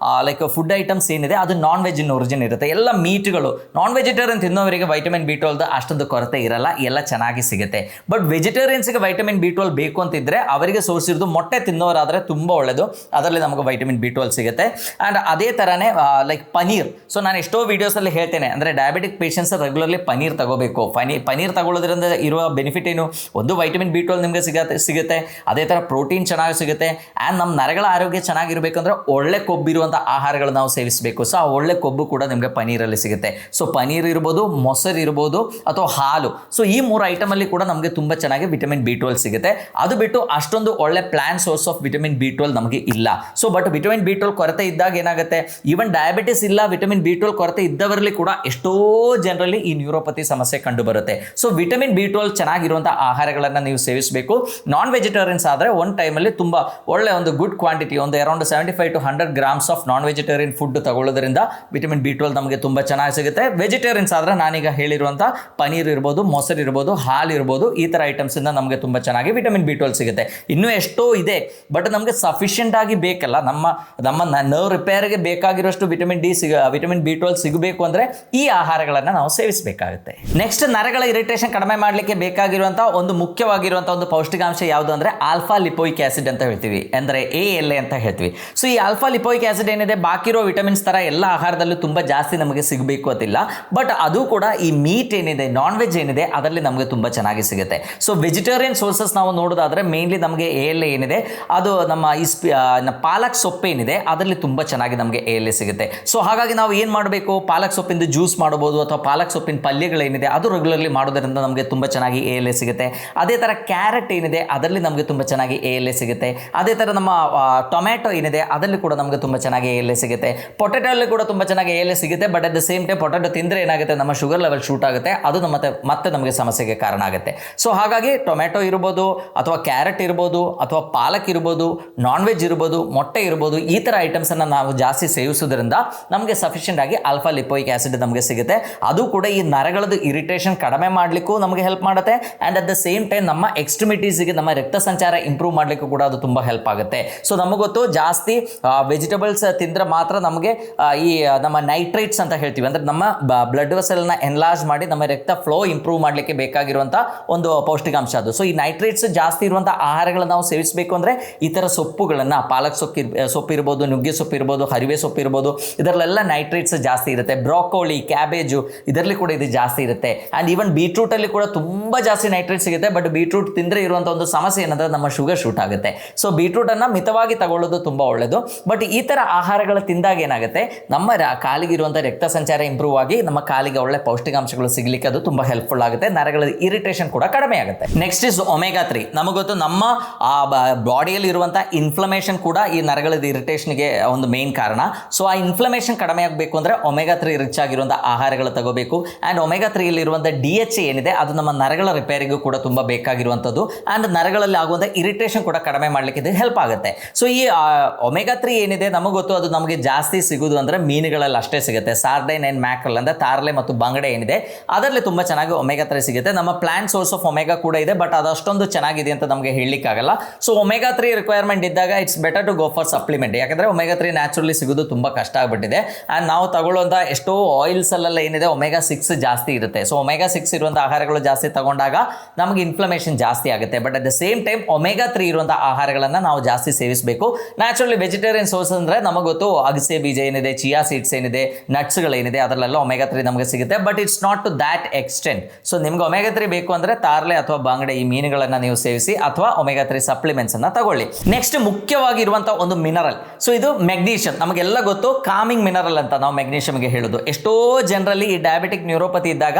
[SPEAKER 1] like food items ಏನಿದೆ ಅದು ನಾನ್ ವೆಜ್ ಇನ್ ಒರಿಜಿನ್ ಇರುತ್ತೆ. ಎಲ್ಲ ಮೀಟ್ಗಳು, ನಾನ್ ವೆಜಿಟೇರಿಯನ್ ತಿನ್ನೋವರಿಗೆ ವೈಟಮಿನ್ B12 ಅಷ್ಟೊಂದು ಕೊರತೆ ಇರಲ್ಲ, ಎಲ್ಲ ಚೆನ್ನಾಗಿ ಸಿಗುತ್ತೆ. ಬಟ್ ವೆಜಿಟೇರಿಯನ್ಸ್ಗೆ ವೈಟಮಿನ್ B12 ಬೇಕು ಅಂತಿದ್ರೆ ಅವರಿಗೆ ಸೋರ್ಸ್ ಇರೋದು ಮೊಟ್ಟೆ ತಿನ್ನೋರಾದರೆ ತುಂಬ ಒಳ್ಳೆಯದು, ಅದರಲ್ಲಿ ನಮಗೆ ವೈಟಮಿನ್ B12 ಸಿಗುತ್ತೆ. ಆ್ಯಂಡ್ ಅದೇ ಥರನೇ ಲೈಕ್ ಪನೀರ್. ಸೊ ನಾನು ಎಷ್ಟೋ ವೀಡಿಯೋಸಲ್ಲಿ ಹೇಳ್ತೇನೆ, ಅಂದರೆ ಡಯಾಬಿಟಿಕ್ ಪೇಷಂಟ್ಸ್ ರೆಗ್ಯುಲರ್ಲಿ ಪನೀರ್ ತಗೋಬೇಕು. ಪನೀರ್ ತಗೊಳ್ಳೋದ್ರಿಂದ ಇರುವ ಬೆನಿಫಿಟ್ ಏನು? ಒಂದು ವೈಟಮಿನ್ B12 ನಿಮಗೆ ಸಿಗುತ್ತೆ, ಅದೇ ಥರ ಪ್ರೋಟೀನ್ ಚೆನ್ನಾಗಿ ಸಿಗುತ್ತೆ. ಆ್ಯಂಡ್ ನಮ್ಮ ನರಗಳ ಆರೋಗ್ಯ ಚೆನ್ನಾಗಿರಬೇಕಂದ್ರೆ ಒಳ್ಳೆ ಕೊಬ್ಬಿರುವಂಥ ಆಹಾರಗಳು ನಾವು ಸೇವಿಸಬೇಕು. ಸೊ ಆ ಒಳ್ಳೆ ಕೊಬ್ಬು ಕೂಡ ನಿಮಗೆ ಪನೀರಲ್ಲಿ ಸಿಗುತ್ತೆ. ಸೊ ಪನೀರ್ ಇರ್ಬೋದು, ಮೊಸರು ಇರ್ಬೋದು, ಅಥವಾ ಹಾಲು. ಸೊ ಈ 3 ಐಟಮಲ್ಲಿ ಕೂಡ ನಮಗೆ ತುಂಬ ಚೆನ್ನಾಗಿ ವಿಟಮಿನ್ B12 ಸಿಗುತ್ತೆ. ಅದು ಬಿಟ್ಟು ಅಷ್ಟೊಂದು ಒಳ್ಳೆ plan source of vitamin B12 ನಮಗೆ ಇಲ್ಲ. ಸೊ ಬಟ್ ವಿಟಮಿನ್ B12 ಕೊರತೆ ಇದ್ದಾಗ ಏನಾಗುತ್ತೆ, ಈವನ್ ಡಯಾಬಿಟಿಸ್ ಇಲ್ಲ, ವಿಟಮಿನ್ B12 ಕೊರತೆ ಇದ್ದವರಲ್ಲಿ ಕೂಡ ಎಷ್ಟೋ ಜನರಲ್ಲಿ ಈ ನ್ಯೂರೋಪತಿ ಸಮಸ್ಯೆ ಕಂಡು ಬರುತ್ತೆ. ಸೊ ವಿಟಮಿನ್ B12 ಚೆನ್ನಾಗಿರುವಂಥ ಆಹಾರಗಳನ್ನು ನೀವು ಸೇವಿಸಬೇಕು. ನಾನ್ ವೆಜಿಟೇರಿಯನ್ಸ್ ಆದರೆ ಒಂದು ಟೈಮಲ್ಲಿ ತುಂಬ ಒಳ್ಳೆ ಒಂದು ಗುಡ್ ಕ್ವಾಂಟಿಟಿ, ಒಂದು around 75 to 100 grams of non vegetarian food ತಗೊಳ್ಳೋದ್ರಿಂದ ವಿಟಮಿನ್ B12 ನಮಗೆ ತುಂಬ ಚೆನ್ನಾಗಿ ಸಿಗುತ್ತೆ. ವೆಜಿಟೇರಿಯನ್ಸ್ ಆದರೆ ನಾನೀಗ ಹೇಳಿರುವಂಥ ಪನೀರ್ ಇರ್ಬೋದು, ಮೊಸರು ಇರ್ಬೋದು, ಹಾಲು ಇರ್ಬೋದು, ಈ ಥರ ಐಟಮ್ಸಿಂದ ನಮಗೆ ತುಂಬ ಚೆನ್ನಾಗಿ ವಿಟಮಿನ್ B12 ಸಿಗುತ್ತೆ. ಇನ್ನೂ ಎಷ್ಟೋ ಇದೆ, ಬಟ್ ನಮಗೆ ಸಫಿಷಿಯೆಂಟ್ ಆಗಿ ಬೇಕಲ್ಲ, ನಮ್ಮ ನರ್ವ್ ರಿಪೇರ್ಗೆ ಬೇಕಾಗಿರೋಷ್ಟು ವಿಟಮಿನ್ B12 ಸಿಗಬೇಕು ಅಂದರೆ ಈ ಆಹಾರಗಳನ್ನು ನಾವು ಸೇವಿಸಬೇಕಾಗುತ್ತೆ. ನೆಕ್ಸ್ಟ್, ನರಗಳ ಇರಿಟೇಷನ್ ಕಡಿಮೆ ಮಾಡಲಿಕ್ಕೆ ಬೇಕಾಗಿರುವಂಥ ಒಂದು ಮುಖ್ಯವಾಗಿರುವಂಥ ಒಂದು ಪೌಷ್ಟಿಕಾಂಶ ಯಾವುದು ಅಂದರೆ ಆಲ್ಫಾ ಲಿಪೋಯಿಕ್ ಆಸಿಡ್ ಅಂತ ಹೇಳ್ತೀವಿ, ಅಂದರೆ ALA ಅಂತ ಹೇಳ್ತೀವಿ. ಸೊ ಈ ಆಲ್ಫಾ ಲಿಪೋಯಿಕ್ ಆಸಿಡ್ ಏನಿದೆ ಬಾಕಿರೋ ವಿಟಮಿನ್ಸ್ ಥರ ಎಲ್ಲ ಆಹಾರದಲ್ಲೂ ತುಂಬ ಜಾಸ್ತಿ ನಮಗೆ ಸಿಗಬೇಕು ಅಂತಿಲ್ಲ, ಬಟ್ ಅದು ಕೂಡ ಈ ಮೀಟ್ ಏನಿದೆ, ನಾನ್ ವೆಜ್ ಏನಿದೆ ಅದರಲ್ಲಿ ನಮಗೆ ತುಂಬ ಚೆನ್ನಾಗಿ ಸಿಗುತ್ತೆ. ಸೊ ವೆಜಿಟೇರಿಯನ್ ಸೋರ್ಸಸ್ ನಾವು ನೋಡೋದಾದರೆ ಮೇನ್ಲಿ ನಮಗೆ ALA ಏನಿದೆ ಅದು ನಮ್ಮ ಪಾಲಕ್ ಸೊಪ್ಪು ಏನಿದೆ ಅದರಲ್ಲಿ ತುಂಬ ಚೆನ್ನಾಗಿ ನಮಗೆ ALA ಸಿಗುತ್ತೆ. ಸೊ ಹಾಗಾಗಿ ನಾವು ಏನು ಮಾಡಬೇಕು, ಪಾಲಕ್ ಸೊಪ್ಪಿಂದ ಜ್ಯೂಸ್ ಮಾಡ್ಬೋದು, ಅಥವಾ ಪಾಲಕ್ ಸೊಪ್ಪಿನ ಪಲ್ಯಗಳೇನಿದೆ ಅದು ರೆಗ್ಯುಲರ್ಲಿ ಮಾಡೋದರಿಂದ ನಮಗೆ ತುಂಬ ಚೆನ್ನಾಗಿ ALA ಸಿಗುತ್ತೆ. ಅದೇ ಥರ ಕ್ಯಾರೆಟ್ ಏನಿದೆ ಅದರಲ್ಲಿ ನಮಗೆ ತುಂಬ ಚೆನ್ನಾಗಿ ALA ಸಿಗುತ್ತೆ. ಅದೇ ಥರ ನಮ್ಮ ಟೊಮ್ಯಾಟೊ ಏನಿದೆ ಅದರಲ್ಲಿ ಕೂಡ ನಮಗೆ ತುಂಬ ಚೆನ್ನಾಗಿ ALA ಸಿಗುತ್ತೆ. ಪೊಟೆಟೊ ಅಲ್ಲಿ ಕೂಡ ತುಂಬ ಚೆನ್ನಾಗಿ ALA ಸಿಗುತ್ತೆ. But at the same time potato ತಿಂದರೆ ಏನಾಗುತ್ತೆ, ನಮ್ಮ ಶುಗರ್ ಲೆವೆಲ್ ಶೂಟ್ ಆಗುತ್ತೆ, ಅದು ಮತ್ತೆ ನಮಗೆ ಸಮಸ್ಯೆಗೆ ಕಾರಣ ಆಗುತ್ತೆ. ಸೊ ಹಾಗಾಗಿ ಟೊಮ್ಯಾಟೊ ಇರ್ಬೋದು, ಅಥವಾ ಕ್ಯಾರೆಟ್ ಇರ್ಬೋದು, ಅಥವಾ ಪಾಲಕ್ ಇರ್ಬೋದು, ನಾನ್ ವೆಜ್ ಇರ್ಬೋದು, ಮೊಟ್ಟೆ ಇರ್ಬೋದು, ಈ ಥರ ಐಟಮ್ಸನ್ನು ನಾವು ಜಾಸ್ತಿ ಸೇವಿಸೋದ್ರಿಂದ ನಮಗೆ ಸಫಿಷಿಯೆಂಟ್ ಆಗಿ ಆಲ್ಫಾ ಲಿಪೋಯಿಕ್ ಆಸಿಡ್ ನಮಗೆ ಸಿಗುತ್ತೆ. ಅದು ಕೂಡ ಈ ನರಗಳದ್ದು ಇರಿಟೇಷನ್ ಕಡಿಮೆ ಮಾಡಲಿಕ್ಕೂ ನಮಗೆ ಹೆಲ್ಪ್ ಮಾಡುತ್ತೆ. And at the same time ನಮ್ಮ ಎಕ್ಸ್ಟ್ರಿಮಿಟೀಸ್ಗೆ, ನಮ್ಮ ರಕ್ತ ಸಂಚಾರ ಇಂಪ್ರೂವ್ ಮಾಡಲಿಕ್ಕೂ ಕೂಡ ಅದು ತುಂಬ ಹೆಲ್ಪ್ ಆಗುತ್ತೆ. ಸೊ ನಮಗೆ ಗೊತ್ತು, ಜಾಸ್ತಿ ವೆಜಿಟೇಬಲ್ಸ್ ತಿಂದರೆ ಮಾತ್ರ ನಮಗೆ ಈ ನಮ್ಮ ನೈಟ್ರೇಟ್ಸ್ ಅಂತ ಹೇಳ್ತೀವಿ, ಅಂದರೆ ನಮ್ಮ ಬ್ಲಡ್ ವೆಸಲ್ನ ಎನ್ಲಾರ್ಜ್ ಮಾಡಿ ನಮ್ಮ ರಕ್ತ ಫ್ಲೋ ಇಂಪ್ರೂವ್ ಮಾಡಲಿಕ್ಕೆ ಬೇಕಾಗಿರುವಂಥ ಒಂದು ಪೌಷ್ಟಿಕಾಂಶ ಅದು. ಸೊ ಈ ನೈಟ್ರೇಟ್ಸ್ ಜಾಸ್ತಿ ಇರುವಂಥ ಆಹಾರಗಳನ್ನು ನಾವು ಸೇವಿಸಬೇಕು ಅಂದರೆ ಈ ಥರ ಸೊಪ್ಪುಗಳನ್ನು, ಪಾಲಕ್ ಸೊಪ್ಪು ಇರ್ಬೋದು, ನುಗ್ಗೆ ಸೊಪ್ಪು ಇರ್ಬೋದು, ಹರಿವೆ ಸೊಪ್ಪು ಇರ್ಬೋದು, ಇದರಲ್ಲೆಲ್ಲ ನೈಟ್ರೇಟ್ಸ್ ಜಾಸ್ತಿ ಇರುತ್ತೆ. ಬ್ರೋಕೋಲಿ, ಕ್ಯಾಬೇಜು ಇದರಲ್ಲಿ ಕೂಡ ಇದು ಜಾಸ್ತಿ ಇರುತ್ತೆ. ಆ್ಯಂಡ್ ಈವನ್ ಬೀಟ್ರೂಟಲ್ಲಿ ಕೂಡ ತುಂಬ ಜಾಸ್ತಿ ನೈಟ್ರೇಟ್ ಸಿಗುತ್ತೆ. ಬಟ್ ಬೀಟ್ರೂಟ್ ತಿಂದರೆ ಇರುವಂಥ ಒಂದು ಸಮಸ್ಯೆ ಏನಂದರೆ ನಮ್ಮ ಶುಗರ್ ಶೂಟ್ ಆಗುತ್ತೆ. ಸೊ ಬೀಟ್ರೂಟನ್ನು ಮಿತವಾಗಿ ತಗೊಳ್ಳೋದು ತುಂಬ ಒಳ್ಳೆಯದು. ಬಟ್ ಈ ಥರ ಆಹಾರಗಳು ತಿಂದಾಗ ಏನಾಗುತ್ತೆ, ನಮ್ಮ ಕಾಲಿಗೆ ಇರುವಂಥ ರಕ್ತ ಸಂಚಾರ ಇಂಪ್ರೂವ್ ಆಗಿ ನಮ್ಮ ಕಾಲಿಗೆ ಒಳ್ಳೆ ಪೌಷ್ಟಿಕಾಂಶಗಳು ಸಿಗಲಿಕ್ಕೆ ಅದು ತುಂಬ ಹೆಲ್ಪ್ಫುಲ್ ಆಗುತ್ತೆ. ನರಗಳ ಇರಿಟೇಷನ್ ಕೂಡ ಕಡಿಮೆ ಆಗುತ್ತೆ. Next is omega 3. ನಮಗೆ ಗೊತ್ತು, ನಮ್ಮ ಬಾಡಿಯಲ್ಲಿ ಇರುವಂಥ ಇನ್ಫ್ಲಮೇಷನ್ ಕೂಡ ಈ ನರಗಳ ಇರಿಟೇಷನ್ಗೆ ಒಂದು ಮೇನ್ ಕಾರಣ. ಸೊ ಆ ಇನ್ಫ್ಲಮೇಷನ್ ಕಡಿಮೆ ಆಗಬೇಕು ಅಂದರೆ ಒಮೆಗಾ 3 ರಿಚ್ ಆಗಿರುವಂಥ ಆಹಾರಗಳು ತಗೋಬೇಕು. ಆ್ಯಂಡ್ ಒಮೆಗಾ 3 ಇರುವಂಥ DHA ಏನಿದೆ ಅದು ನಮ್ಮ ನರಗಳ ರಿಪೇರಿಗೂ ಕೂಡ ತುಂಬ ಬೇಕಾಗಿರುವಂಥದ್ದು. ಆ್ಯಂಡ್ ನರಗಳಲ್ಲಿ ಆಗುವಂಥ ಇರಿಟೇಷನ್ ಕೂಡ ಕಡಿಮೆ ಮಾಡಲಿಕ್ಕೆ ಇದು ಹೆಲ್ಪ್ ಆಗುತ್ತೆ. ಸೊ ಈ ಒಮೆಗಾ 3 ಏನಿದೆ ನಮಗೆ ಗೊತ್ತು, ಅದು ನಮಗೆ ಜಾಸ್ತಿ ಸಿಗೋದು ಅಂದರೆ ಮೀನುಗಳಲ್ಲಿ ಅಷ್ಟೇ ಸಿಗುತ್ತೆ. ಸಾರ್ಡೈನ್ ಆ್ಯಂಡ್ ಮ್ಯಾಕ್ರಲ್ ಅಂದರೆ ತಾರ್ಲೆ ಮತ್ತು ಬಂಗಡೆ ಏನಿದೆ ಅದರಲ್ಲಿ ತುಂಬ ಚೆನ್ನಾಗಿ ಒಮೆಗಾ 3 ಸಿಗುತ್ತೆ. ನಮ್ಮ ಪ್ಲಾಂಟ್ ಸೋರ್ಸ್ ಆಫ್ ಒಮೆಗಾ ಕೂಡ ಇದೆ, ಬಟ್ ಅದು ಅಷ್ಟೊಂದು ಚೆನ್ನಾಗಿದೆ ಅಂತ ನಮಗೆ ಹೇಳಲಿಕ್ಕಾಗಲ್ಲ. ಸೊ ಒಮೆಗಾ 3 ರಿಕ್ವೈರ್ಮೆಂಟ್ ಇದ್ದಾಗ it's better to go for supplement. ಯಾಕಂದರೆ ಒಮೆಗಾ 3 ನ್ಯಾಚುರಲಿ ಸಿಗೋದು ತುಂಬ ಕಷ್ಟ ಆಗಿಬಿಟ್ಟಿದೆ. ಆ್ಯಂಡ್ ನಾವು ತಗೊಳ್ಳುವಂಥ ಎಷ್ಟೋ ಆಯಿಲ್ಸಲ್ಲೆಲ್ಲ ಏನಿದೆ ಒಮೆಗಾ 6 ಜಾಸ್ತಿ ಇರುತ್ತೆ. ಸೊ ಒಮೆಗಾ 6 ಇರುವಂಥ ಆಹಾರಗಳು ಜಾಸ್ತಿ ತಗೊಂಡಾಗ ನಮಗೆ ಇನ್ಫ್ಲಮೇಷನ್ ಜಾಸ್ತಿ ಆಗುತ್ತೆ. But at the same time omega 3 ಇರುವಂಥ ಆಹಾರಗಳನ್ನು ನಾವು ಜಾಸ್ತಿ ಸೇವಿಸಬೇಕು. ನ್ಯಾಚುರಲಿ ವೆಜಿಟೇರಿಯನ್ ಸೋರ್ಸ್ ಅಂದರೆ ನಮಗೆ ಗೊತ್ತು, ಅಗಸೆ ಬೀಜ ಏನಿದೆ, ಚಿಯಾ ಸೀಡ್ಸ್ ಏನಿದೆ, ನಟ್ಸ್ಗಳೇನಿದೆ ಅದರಲ್ಲೆಲ್ಲ ಒಮೆಗಾ 3 ನಮಗೆ ಸಿಗುತ್ತೆ. But it's not to that extent. So ನಿಮ್ಗೆ ಒಮೆಗಾ 3 ಬೇಕು ಅಂದರೆ ತಾರ್ಲೆ ಅಥವಾ ಬಾಂಗಡೆ ಈ ಮೀನುಗಳನ್ನು ನೀವು ಸೇವಿಸಿ, ಅಥವಾ ಒಮೆಗಾ 3 ಸಪ್ಲಿಮೆಂಟ್ಸ್ ಅನ್ನ ತಗೊಳ್ಳಿ. ನೆಕ್ಸ್ಟ್ ಮುಖ್ಯವಾಗಿರುವಂಥ ಒಂದು ಮಿನರಲ್, ಸೊ ಇದು ಮೆಗ್ನೀಷಿಯಂ. ನಮಗೆಲ್ಲ ಗೊತ್ತು ಕಾಮಿಂಗ್ ಮಿನರಲ್ ಅಂತ ನಾವು ಮೆಗ್ನೀಷಿಯಂಗೆ ಹೇಳೋದು. ಎಷ್ಟೋ ಜನರಲ್ಲಿ ಈ ಡಯಾಬಿಟಿಕ್ ನ್ಯೂರೋಪತಿ ಇದ್ದಾಗ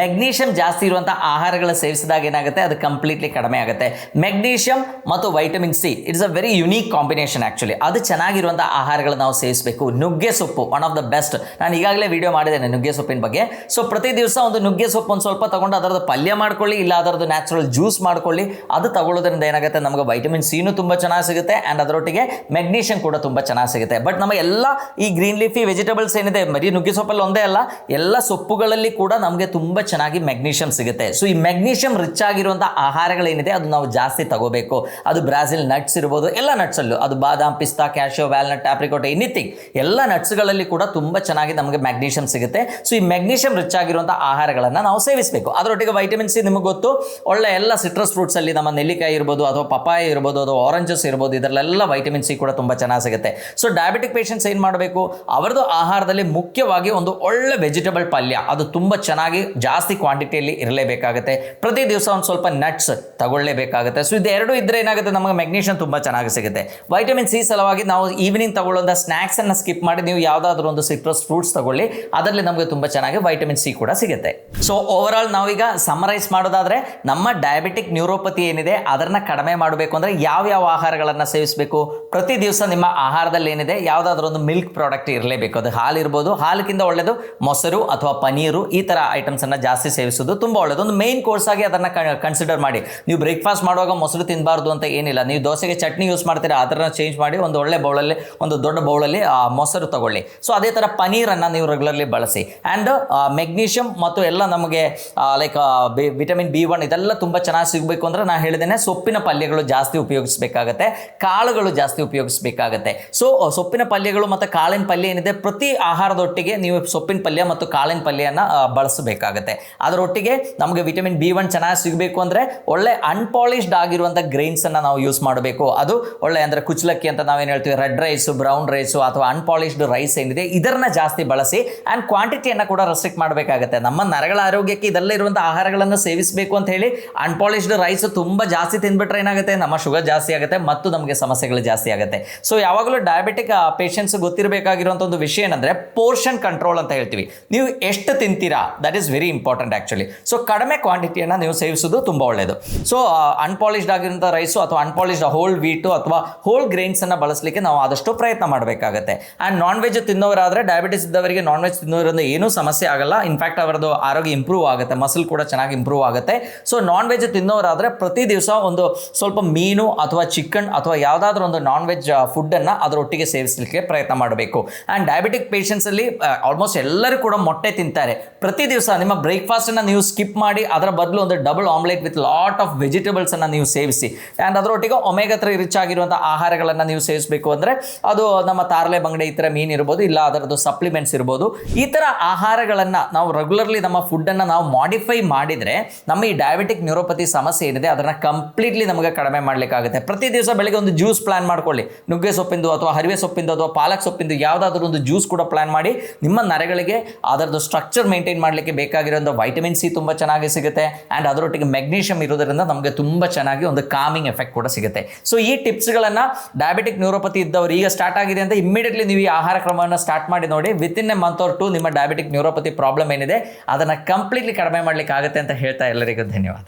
[SPEAKER 1] ಮೆಗ್ನೀಷಿಯಂ ಜಾಸ್ತಿ ಇರುವಂಥ ಆಹಾರಗಳ ಸೇವಿಸಿದಾಗ ಏನಾಗುತ್ತೆ, ಅದು ಕಂಪ್ಲೀಟ್ಲಿ ಕಡಿಮೆ ಆಗುತ್ತೆ. ಮೆಗ್ನೀಷಿಯಂ ಮತ್ತು vitamin C it's a very unique combination actually. ಅದು ಚೆನ್ನಾಗಿರುವಂಥ ಆಹಾರಗಳು ನಾವು ಸೇವಿಸಬೇಕು. ನುಗ್ಗೆ ಸೊಪ್ಪು ಒನ್ ಆಫ್ ದ ಬೆಸ್ಟ್. ನಾನು ಈಗಾಗಲೇ ವಿಡಿಯೋ ಮಾಡಿದ್ದೇನೆ ನುಗ್ಗೆ ಸೊಪ್ಪಿನ ಬಗ್ಗೆ. ಸೊ ಪ್ರತಿ ದಿವಸ ಒಂದು ನುಗ್ಗೆ ಸೊಪ್ಪು ಒಂದು ಸ್ವಲ್ಪ ತಗೊಂಡು ಅದರದ್ದು ಪಲ್ಯ ಮಾಡ್ಕೊಳ್ಳಿ, ಇಲ್ಲ ಅದರದ್ದು ನ್ಯಾಚುರಲ್ ಜ್ಯೂಸ್ ಮಾಡ್ಕೊಳ್ಳಿ. ಅದು ತಗೊಳ್ಳೋದ್ರಿಂದ ಏನಾಗುತ್ತೆ, ನಮಗೆ ವೈಟಮಿನ್ ಸಿನೂ ತುಂಬ ಚೆನ್ನಾಗಿ ಸಿಗುತ್ತೆ ಆ್ಯಂಡ್ ಅದರೊಟ್ಟಿಗೆ ಮೆಗ್ನೀಷಿಯಂ ಕೂಡ ತುಂಬ ಚೆನ್ನಾಗಿ ಸಿಗುತ್ತೆ. ಬಟ್ ನಮ್ಮ ಎಲ್ಲ ಈ ಗ್ರೀನ್ ಲೀಫಿ ವೆಜಿಟೇಬಲ್ಸ್ ಏನಿದೆ, ಬರೀ ನುಗ್ಗೆ ಸೊಪ್ಪಲ್ಲಿ ಒಂದೇ ಅಲ್ಲ, ಎಲ್ಲ ಸೊಪ್ಪುಗಳಲ್ಲಿ ಕೂಡ ನಮಗೆ ತುಂಬ ಚೆನ್ನಾಗಿ ಮೆಗ್ನೀಷಿಯಂ ಸಿಗುತ್ತೆ. ಸೊ ಈ ಮೆಗ್ನೀಷಿಯಂ ರಿಚ್ ಆಗಿರುವಂಥ ಆಹಾರಗಳೇನಿದೆ ಅದು ನಾವು ಜಾಸ್ತಿ ತಗೋಬೇಕು. ಅದು ಬ್ರಾಜಿಲ್ ನಟ್ಸ್ ಇರ್ಬೋದು, ಎಲ್ಲ ನಟ್ಸಲ್ಲೂ, ಅದು ಬಾದಾಮ್, ಪಿಸ್ತಾ, ಕ್ಯಾಶಿಯೋ, ವ್ಯಾಲ್ನಟ್, ಆಪ್ರಿಕೋಟ್, ಎನಿಥಿಂಗ್, ಎಲ್ಲ ನಟ್ಸ್ಗಳಲ್ಲಿ ಕೂಡ ತುಂಬ ಚೆನ್ನಾಗಿ ನಮಗೆ ಮೆಗ್ನೀಷಿಯಂ ಸಿಗುತ್ತೆ. ಸೊ ಈ ಮೆಗ್ನೀಷಿಯಂ ರಿಚ್ ಆಗಿರುವಂಥ ಆಹಾರಗಳನ್ನು ನಾವು ಸೇವಿಸಬೇಕು. ಅದರೊಟ್ಟಿಗೆ ವೈಟಮಿನ್ ಸಿ ನಿಮಗೆ ಗೊತ್ತು, ಒಳ್ಳೆ ಎಲ್ಲ ಸಿಟ್ರಸ್ ಫ್ರೂಟ್ಸ್ ಅಲ್ಲಿ ನಮ್ಮ ನೆಲ್ಲಿಕಾಯಿ ಇರ್ಬೋದು, ಅಥವಾ ಪಪಾಯ ಇರ್ಬೋದು, ಅಥವಾ ಆರೆಂಜಸ್ ಇರ್ಬೋದು, ಇದರಲ್ಲೆಲ್ಲ ವೈಟಮಿನ್ ಸಿ ಕೂಡ ತುಂಬ ಚೆನ್ನಾಗಿ ಸಿಗುತ್ತೆ. ಸೊ ಡಯಾಬಿಟಿಕ್ ಪೇಷಂಟ್ಸ್ ಏನು ಮಾಡಬೇಕು, ಅವರದ್ದು ಆಹಾರದಲ್ಲಿ ಮುಖ್ಯವಾಗಿ ಒಂದು ಒಳ್ಳೆ ವೆಜಿಟೇಬಲ್ ಪಲ್ಯ, ಅದು ತುಂಬ ಚೆನ್ನಾಗಿ ಜಾಸ್ತಿ ಕ್ವಾಂಟಿಟಿಯಲ್ಲಿ ಇರಲೇಬೇಕಾಗುತ್ತೆ. ಪ್ರತಿ ದಿವಸ ಒಂದು ಸ್ವಲ್ಪ ನಟ್ಸ್ ತಗೊಳ್ಳೇಬೇಕಾಗುತ್ತೆ. ಸೊ ಇದೆರಡು ಇದ್ರೆ ಏನಾಗುತ್ತೆ, ನಮಗೆ ಮೆಗ್ನೀಷಿಯಂ ತುಂಬ ಚೆನ್ನಾಗಿ ಸಿಗುತ್ತೆ. ವೈಟಮಿನ್ ಸಿ ಸಲುವಾಗಿ ನಾವು ಈವ್ನಿಂಗ್ ತಗೊಳ್ಳೋಂಥ ಸ್ನ್ಯಾಕ್ಸ್ ಅನ್ನು ಸ್ಕಿಪ್ ಮಾಡಿ ನೀವು ಯಾವುದಾದ್ರೂ ಒಂದು ಸಿಟ್ರಸ್ ಫ್ರೂಟ್ಸ್ ತಗೊಳ್ಳಿ, ಅದರಲ್ಲಿ ನಮಗೆ ತುಂಬ ಚೆನ್ನಾಗಿ ವೈಟಮಿನ್ ಸಿ ಕೂಡ ಸಿಗುತ್ತೆ. ಸೊ ಓವರ್ ಆಲ್ ನಾವೀಗ ಸಮರೈಸ್ ಮಾಡೋದಾದ್ರೆ, ನಮ್ಮ ಡಯಾಬಿಟಿಕ್ ನ್ಯೂರೋಪತಿ ಏನಿದೆ ಅದನ್ನ ಕಡಿಮೆ ಮಾಡಬೇಕು ಅಂದ್ರೆ ಯಾವ ಆಹಾರಗಳನ್ನು ಸೇವಿಸಬೇಕು. ಪ್ರತಿ ದಿವಸ ನಿಮ್ಮ ಆಹಾರದಲ್ಲಿ ಏನಿದೆ ಯಾವುದಾದ್ರೂ ಒಂದು ಮಿಲ್ಕ್ ಪ್ರಾಡಕ್ಟ್ ಇರಲೇಬೇಕು. ಅದು ಹಾಲು ಇರ್ಬೋದು, ಹಾಲಕ್ಕಿಂತ ಒಳ್ಳೆಯದು ಮೊಸರು ಅಥವಾ ಪನೀರು, ಈ ಥರ ಐಟಮ್ಸ್ ಅನ್ನ ಜಾಸ್ತಿ ಸೇವಿಸೋದು ತುಂಬ ಒಳ್ಳೆಯದು. ಒಂದು ಮೇನ್ ಕೋರ್ಸ್ ಆಗಿ ಅದನ್ನ ಕನ್ಸಿಡರ್ ಮಾಡಿ. ನೀವು ಬ್ರೇಕ್ಫಾಸ್ಟ್ ಮಾಡುವಾಗ ಮೊಸರು ತಿನ್ನಬಾರ್ದು ಅಂತ ಏನಿಲ್ಲ. ನೀವು ದೋಸೆಗೆ ಚಟ್ನಿ ಯೂಸ್ ಮಾಡ್ತೀರಾ, ಅದನ್ನ ಚೇಂಜ್ ಮಾಡಿ ಒಂದು ಒಳ್ಳೆ ಬೌಲಲ್ಲಿ, ಒಂದು ದೊಡ್ಡ ಬೌಲಲ್ಲಿ ಮೊಸರು ತಗೊಳ್ಳಿ. ಸೊ ಅದೇ ಥರ ಪನೀರನ್ನು ನೀವು ರೆಗ್ಯುಲರ್ಲಿ ಬಳಸಿ. ಆ್ಯಂಡ್ ಮೆಗ್ನೀಷಿಯಂ ಮತ್ತು ಎಲ್ಲ ನಮಗೆ ಲೈಕ್ ವಿಟಮಿನ್ B1 ಇದೆಲ್ಲ ತುಂಬ ಚೆನ್ನಾಗಿ ಸಿಗಬೇಕು ಅಂದರೆ ನಾನು ಹೇಳಿದ್ದೇನೆ, ಸೊಪ್ಪಿನ ಪಲ್ಯಗಳು ಜಾಸ್ತಿ ಉಪಯೋಗಿಸಬೇಕಾಗತ್ತೆ, ಕಾಳುಗಳು ಜಾಸ್ತಿ ಉಪಯೋಗಿಸಬೇಕಾಗತ್ತೆ. ಸೊ ಸೊಪ್ಪಿನ ಪಲ್ಯಗಳು ಮತ್ತು ಕಾಳಿನ ಪಲ್ಯ ಏನಿದೆ, ಪ್ರತಿ ಆಹಾರದೊಟ್ಟಿಗೆ ನೀವು ಸೊಪ್ಪಿನ ಪಲ್ಯ ಮತ್ತು ಕಾಳಿನ ಪಲ್ಯನ ಬಳಸಬೇಕಾಗತ್ತೆ. ಅದರೊಟ್ಟಿಗೆ ನಮಗೆ ವಿಟಮಿನ್ B1 ಚೆನ್ನಾಗಿ ಸಿಗಬೇಕು ಅಂದರೆ ಒಳ್ಳೆ ಅನ್ಪಾಲಿಶ್ಡ್ ಆಗಿರುವಂಥ ಗ್ರೈನ್ಸನ್ನು ನಾವು ಯೂಸ್ ಮಾಡಬೇಕು. ಅದು ಒಳ್ಳೆ ಅಂದರೆ ಕುಚ್ಚಲಕ್ಕಿ ಅಂತ ನಾವೇನು ಹೇಳ್ತೀವಿ, ರೆಡ್ ರೈಸು, ಬ್ರೌನ್ ರೈಸು ಅಥವಾ ಅನ್ಪಾಲಿಶ್ಡ್ ರೈಸ್ ಏನಿದೆ ಇದನ್ನ ಜಾಸ್ತಿ ಬಳಸಿ. ಆ್ಯಂಡ್ ಕ್ವಾಂಟಿಟಿಯನ್ನು ಕೂಡ ರೆಸ್ಟ್ರಿಕ್ಟ್ ಮಾಡಬೇಕಾಗುತ್ತೆ. ನಮ್ಮ ನರಗಳ ಆರೋಗ್ಯಕ್ಕೆ ಇದೆಲ್ಲ ಇರುವಂಥ ಆಹಾರಗಳನ್ನು ಸೇವಿಸಬೇಕು ಅಂತ ಹೇಳಿ ಅನ್ಪಾಲಿಶ್ಡ್ ರೈಸ್ ತುಂಬ ಜಾಸ್ತಿ ತಿಂದ್ಬಿಟ್ರೆ ಏನಾಗುತ್ತೆ, ನಮ್ಮ ಶುಗರ್ ಜಾಸ್ತಿ ಆಗುತ್ತೆ ಮತ್ತು ನಮಗೆ ಸಮಸ್ಯೆಗಳು ಜಾಸ್ತಿ ಆಗುತ್ತೆ. ಸೊ ಯಾವಾಗಲೂ ಡಯಾಬಿಟಿಕ್ ಪೇಷಂಟ್ಸ್ ಗೊತ್ತಿರಬೇಕಾಗಿರುವಂಥ ಒಂದು ವಿಷಯ ಏನಂದರೆ ಪೋರ್ಷನ್ ಕಂಟ್ರೋಲ್ ಅಂತ ಹೇಳ್ತೀವಿ. ನೀವು ಎಷ್ಟು ತಿಂತೀರಾ, that is very important actually. So ಕಡಿಮೆ ಕ್ವಾಂಟಿಟಿಯನ್ನು ನೀವು ಸೇವಿಸೋದು ತುಂಬ ಒಳ್ಳೆಯದು. ಸೊ ಅನ್ಪಾಲಿಶ್ಡ್ ಆಗಿರುವಂಥ ರೈಸು ಅಥವಾ ಅನ್ಪಾಲಿಶ್ಡ್ ಹೋಲ್ ವೀಟು ಅಥವಾ ಹೋಲ್ ಗ್ರೈನ್ಸನ್ನು ಬಳಸಲಿಕ್ಕೆ ನಾವು ಆದಷ್ಟು ಪ್ರಯತ್ನ ಮಾಡಬೇಕಾಗುತ್ತೆ. ಆ್ಯಂಡ್ ನಾನ್ ವೆಜ್ ತಿನ್ನೋರಾದರೆ, ಡಯಾಬಿಟಿಸ್ ಇದ್ದವರಿಗೆ ನಾನ್ ವೆಜ್ ತಿನ್ನೋದ್ರಿಂದ ಏನೂ ಸಮಸ್ಯೆ ಆಗಲ್ಲ. ಇನ್ಫ್ಯಾಕ್ಟ್ ಅವರದ್ದು ಆರೋಗ್ಯ ಇಂಪ್ರೂವ್ ಆಗುತ್ತೆ, ಮಸಲ್ ಕೂಡ ಚೆನ್ನಾಗಿ ಇಂಪ್ರೂವ್ ಆಗುತ್ತೆ. ಸೊ ನಾನ್ ವೆಜ್ ತಿನ್ನೋರಾದರೆ ಪ್ರತಿ ದಿವಸ ಒಂದು ಸ್ವಲ್ಪ ಮೀನು ಅಥವಾ ಚಿಕನ್ ಅಥವಾ ಯಾವುದಾದ್ರೂ ಒಂದು ನಾನ್ ವೆಜ್ ಫುಡ್ಡನ್ನು ಅದರೊಟ್ಟಿಗೆ ಸೇವಿಸಲಿಕ್ಕೆ ಪ್ರಯತ್ನ ಮಾಡಬೇಕು. ಆ್ಯಂಡ್ ಡಯಾಬಿಟಿಕ್ ಪೇಷಂಟ್ಸಲ್ಲಿ ಆಲ್ಮೋಸ್ಟ್ ಎಲ್ಲರೂ ಕೂಡ ಮೊಟ್ಟೆ ತಿಂತಾರೆ. ಪ್ರತಿ ದಿವಸ ನಿಮ್ಮ ಬ್ರೇಕ್ಫಾಸ್ಟನ್ನು ನೀವು ಸ್ಕಿಪ್ ಮಾಡಿ ಅದರ ಬದಲು ಒಂದು double omelette with lot of ವೆಜಿಟೇಬಲ್ಸನ್ನು ನೀವು ಸೇವಿಸಿ. ಆ್ಯಂಡ್ ಅದರೊಟ್ಟಿಗೆ ಒಮೆಗಾ 3 ರಿಚ್ ಆಗಿರುವಂಥ ಆಹಾರಗಳನ್ನು ನೀವು ಸೇವಿಸಬೇಕು. ಅಂದರೆ ಅದು ನಮ್ಮ ತಾರ್ಲೆ, ಬಂಗಡೆ, ಈ ಥರ ಮೀನು ಇರ್ಬೋದು, ಇಲ್ಲ ಅದರದ್ದು ಸಪ್ಲಿಮೆಂಟ್ಸ್ ಇರ್ಬೋದು. ಈ ಥರ ಆಹಾರಗಳನ್ನು ನಾವು ರೆಗ್ಯುಲರ್ಲಿ ನಮ್ಮ ಫುಡ್ಡನ್ನು ನಾವು ಮಾಡಿಫೈ ಮಾಡಿದರೆ ನಮ್ಮ ಈ ಡಯಾಬಿಟಿಕ್ ನ್ಯೂರೋಪತಿ ಸಮಸ್ಯೆ ಏನಿದೆ ಅದನ್ನು ಕಂಪ್ಲೀಟ್ಲಿ ನಮಗೆ ಕಡಿಮೆ ಮಾಡಲಿಕ್ಕಾಗುತ್ತೆ. ಪ್ರತಿ ದಿವಸ ಬೆಳಗ್ಗೆ ಒಂದು ಜ್ಯೂಸ್ ಪ್ಲಾನ್ ಮಾಡ್ಕೊಳ್ಳಿ. ನುಗ್ಗೆ ಸೊಪ್ಪಿಂದು ಅಥವಾ ಹರಿವೆ ಸೊಪ್ಪಿಂದು ಅಥವಾ ಪಾಲಕ್ ಸೊಪ್ಪಿಂದು ಯಾವುದಾದ್ರೂ ಒಂದು ಜ್ಯೂಸ್ ಕೂಡ ಪ್ಲಾನ್ ಮಾಡಿ. ನಿಮ್ಮ ನರಗಳಿಗೆ ಅದರದ್ದು ಸ್ಟ್ರಕ್ಚರ್ ಮೇಂಟೈನ್ ಮಾಡಲಿಕ್ಕೆ ಬೇಕಾಗಿರೋಂಥ ವೈಟಮಿನ್ ಸಿ ತುಂಬ ಚೆನ್ನಾಗಿ ಸಿಗುತ್ತೆ. ಆ್ಯಂಡ್ ಅದರೊಟ್ಟಿಗೆ ಮೆಗ್ನೀಷಿಯಂ ಇರೋದರಿಂದ ನಮಗೆ ತುಂಬ ಚೆನ್ನಾಗಿ ಒಂದು ಕಾಮಿಂಗ್ ಎಫೆಕ್ಟ್ ಕೂಡ ಸಿಗುತ್ತೆ. ಸೊ ಈ ಟಿಪ್ಸ್ಗಳನ್ನು ಡಯಾಬಿಟಿಕ್ ನ್ಯೂರೋಪತಿ ಇದ್ದವರು ಈಗ ಸ್ಟಾರ್ಟ್ ಆಗಿದೆ ಅಂತ ಇಮ್ಮಿಡಿಯೇಟ್ಲಿ ನೀವು ಈ ಆಹಾರ ಕ್ರಮವನ್ನು ಸ್ಟಾರ್ಟ್ ಮಾಡಿ ನೋಡಿ. ವಿತಿನ್ ಎ ಮಂತ್ ಆರ್ 2 ನಿಮ್ಮ ಡಯಾಬಿಟಿಕ್ ನ್ಯೂರೋಪತಿ ಪ್ರಾಬ್ಲಮ್ ಏನಿದೆ ಅದನ್ನು ಕಂಪ್ಲೀಟ್ಲಿ ಕಡಿಮೆ ಮಾಡಲಿಕ್ಕೆ ಆಗುತ್ತೆ ಅಂತ ಹೇಳ್ತಾ ಎಲ್ಲರಿಗೂ ಧನ್ಯವಾದ.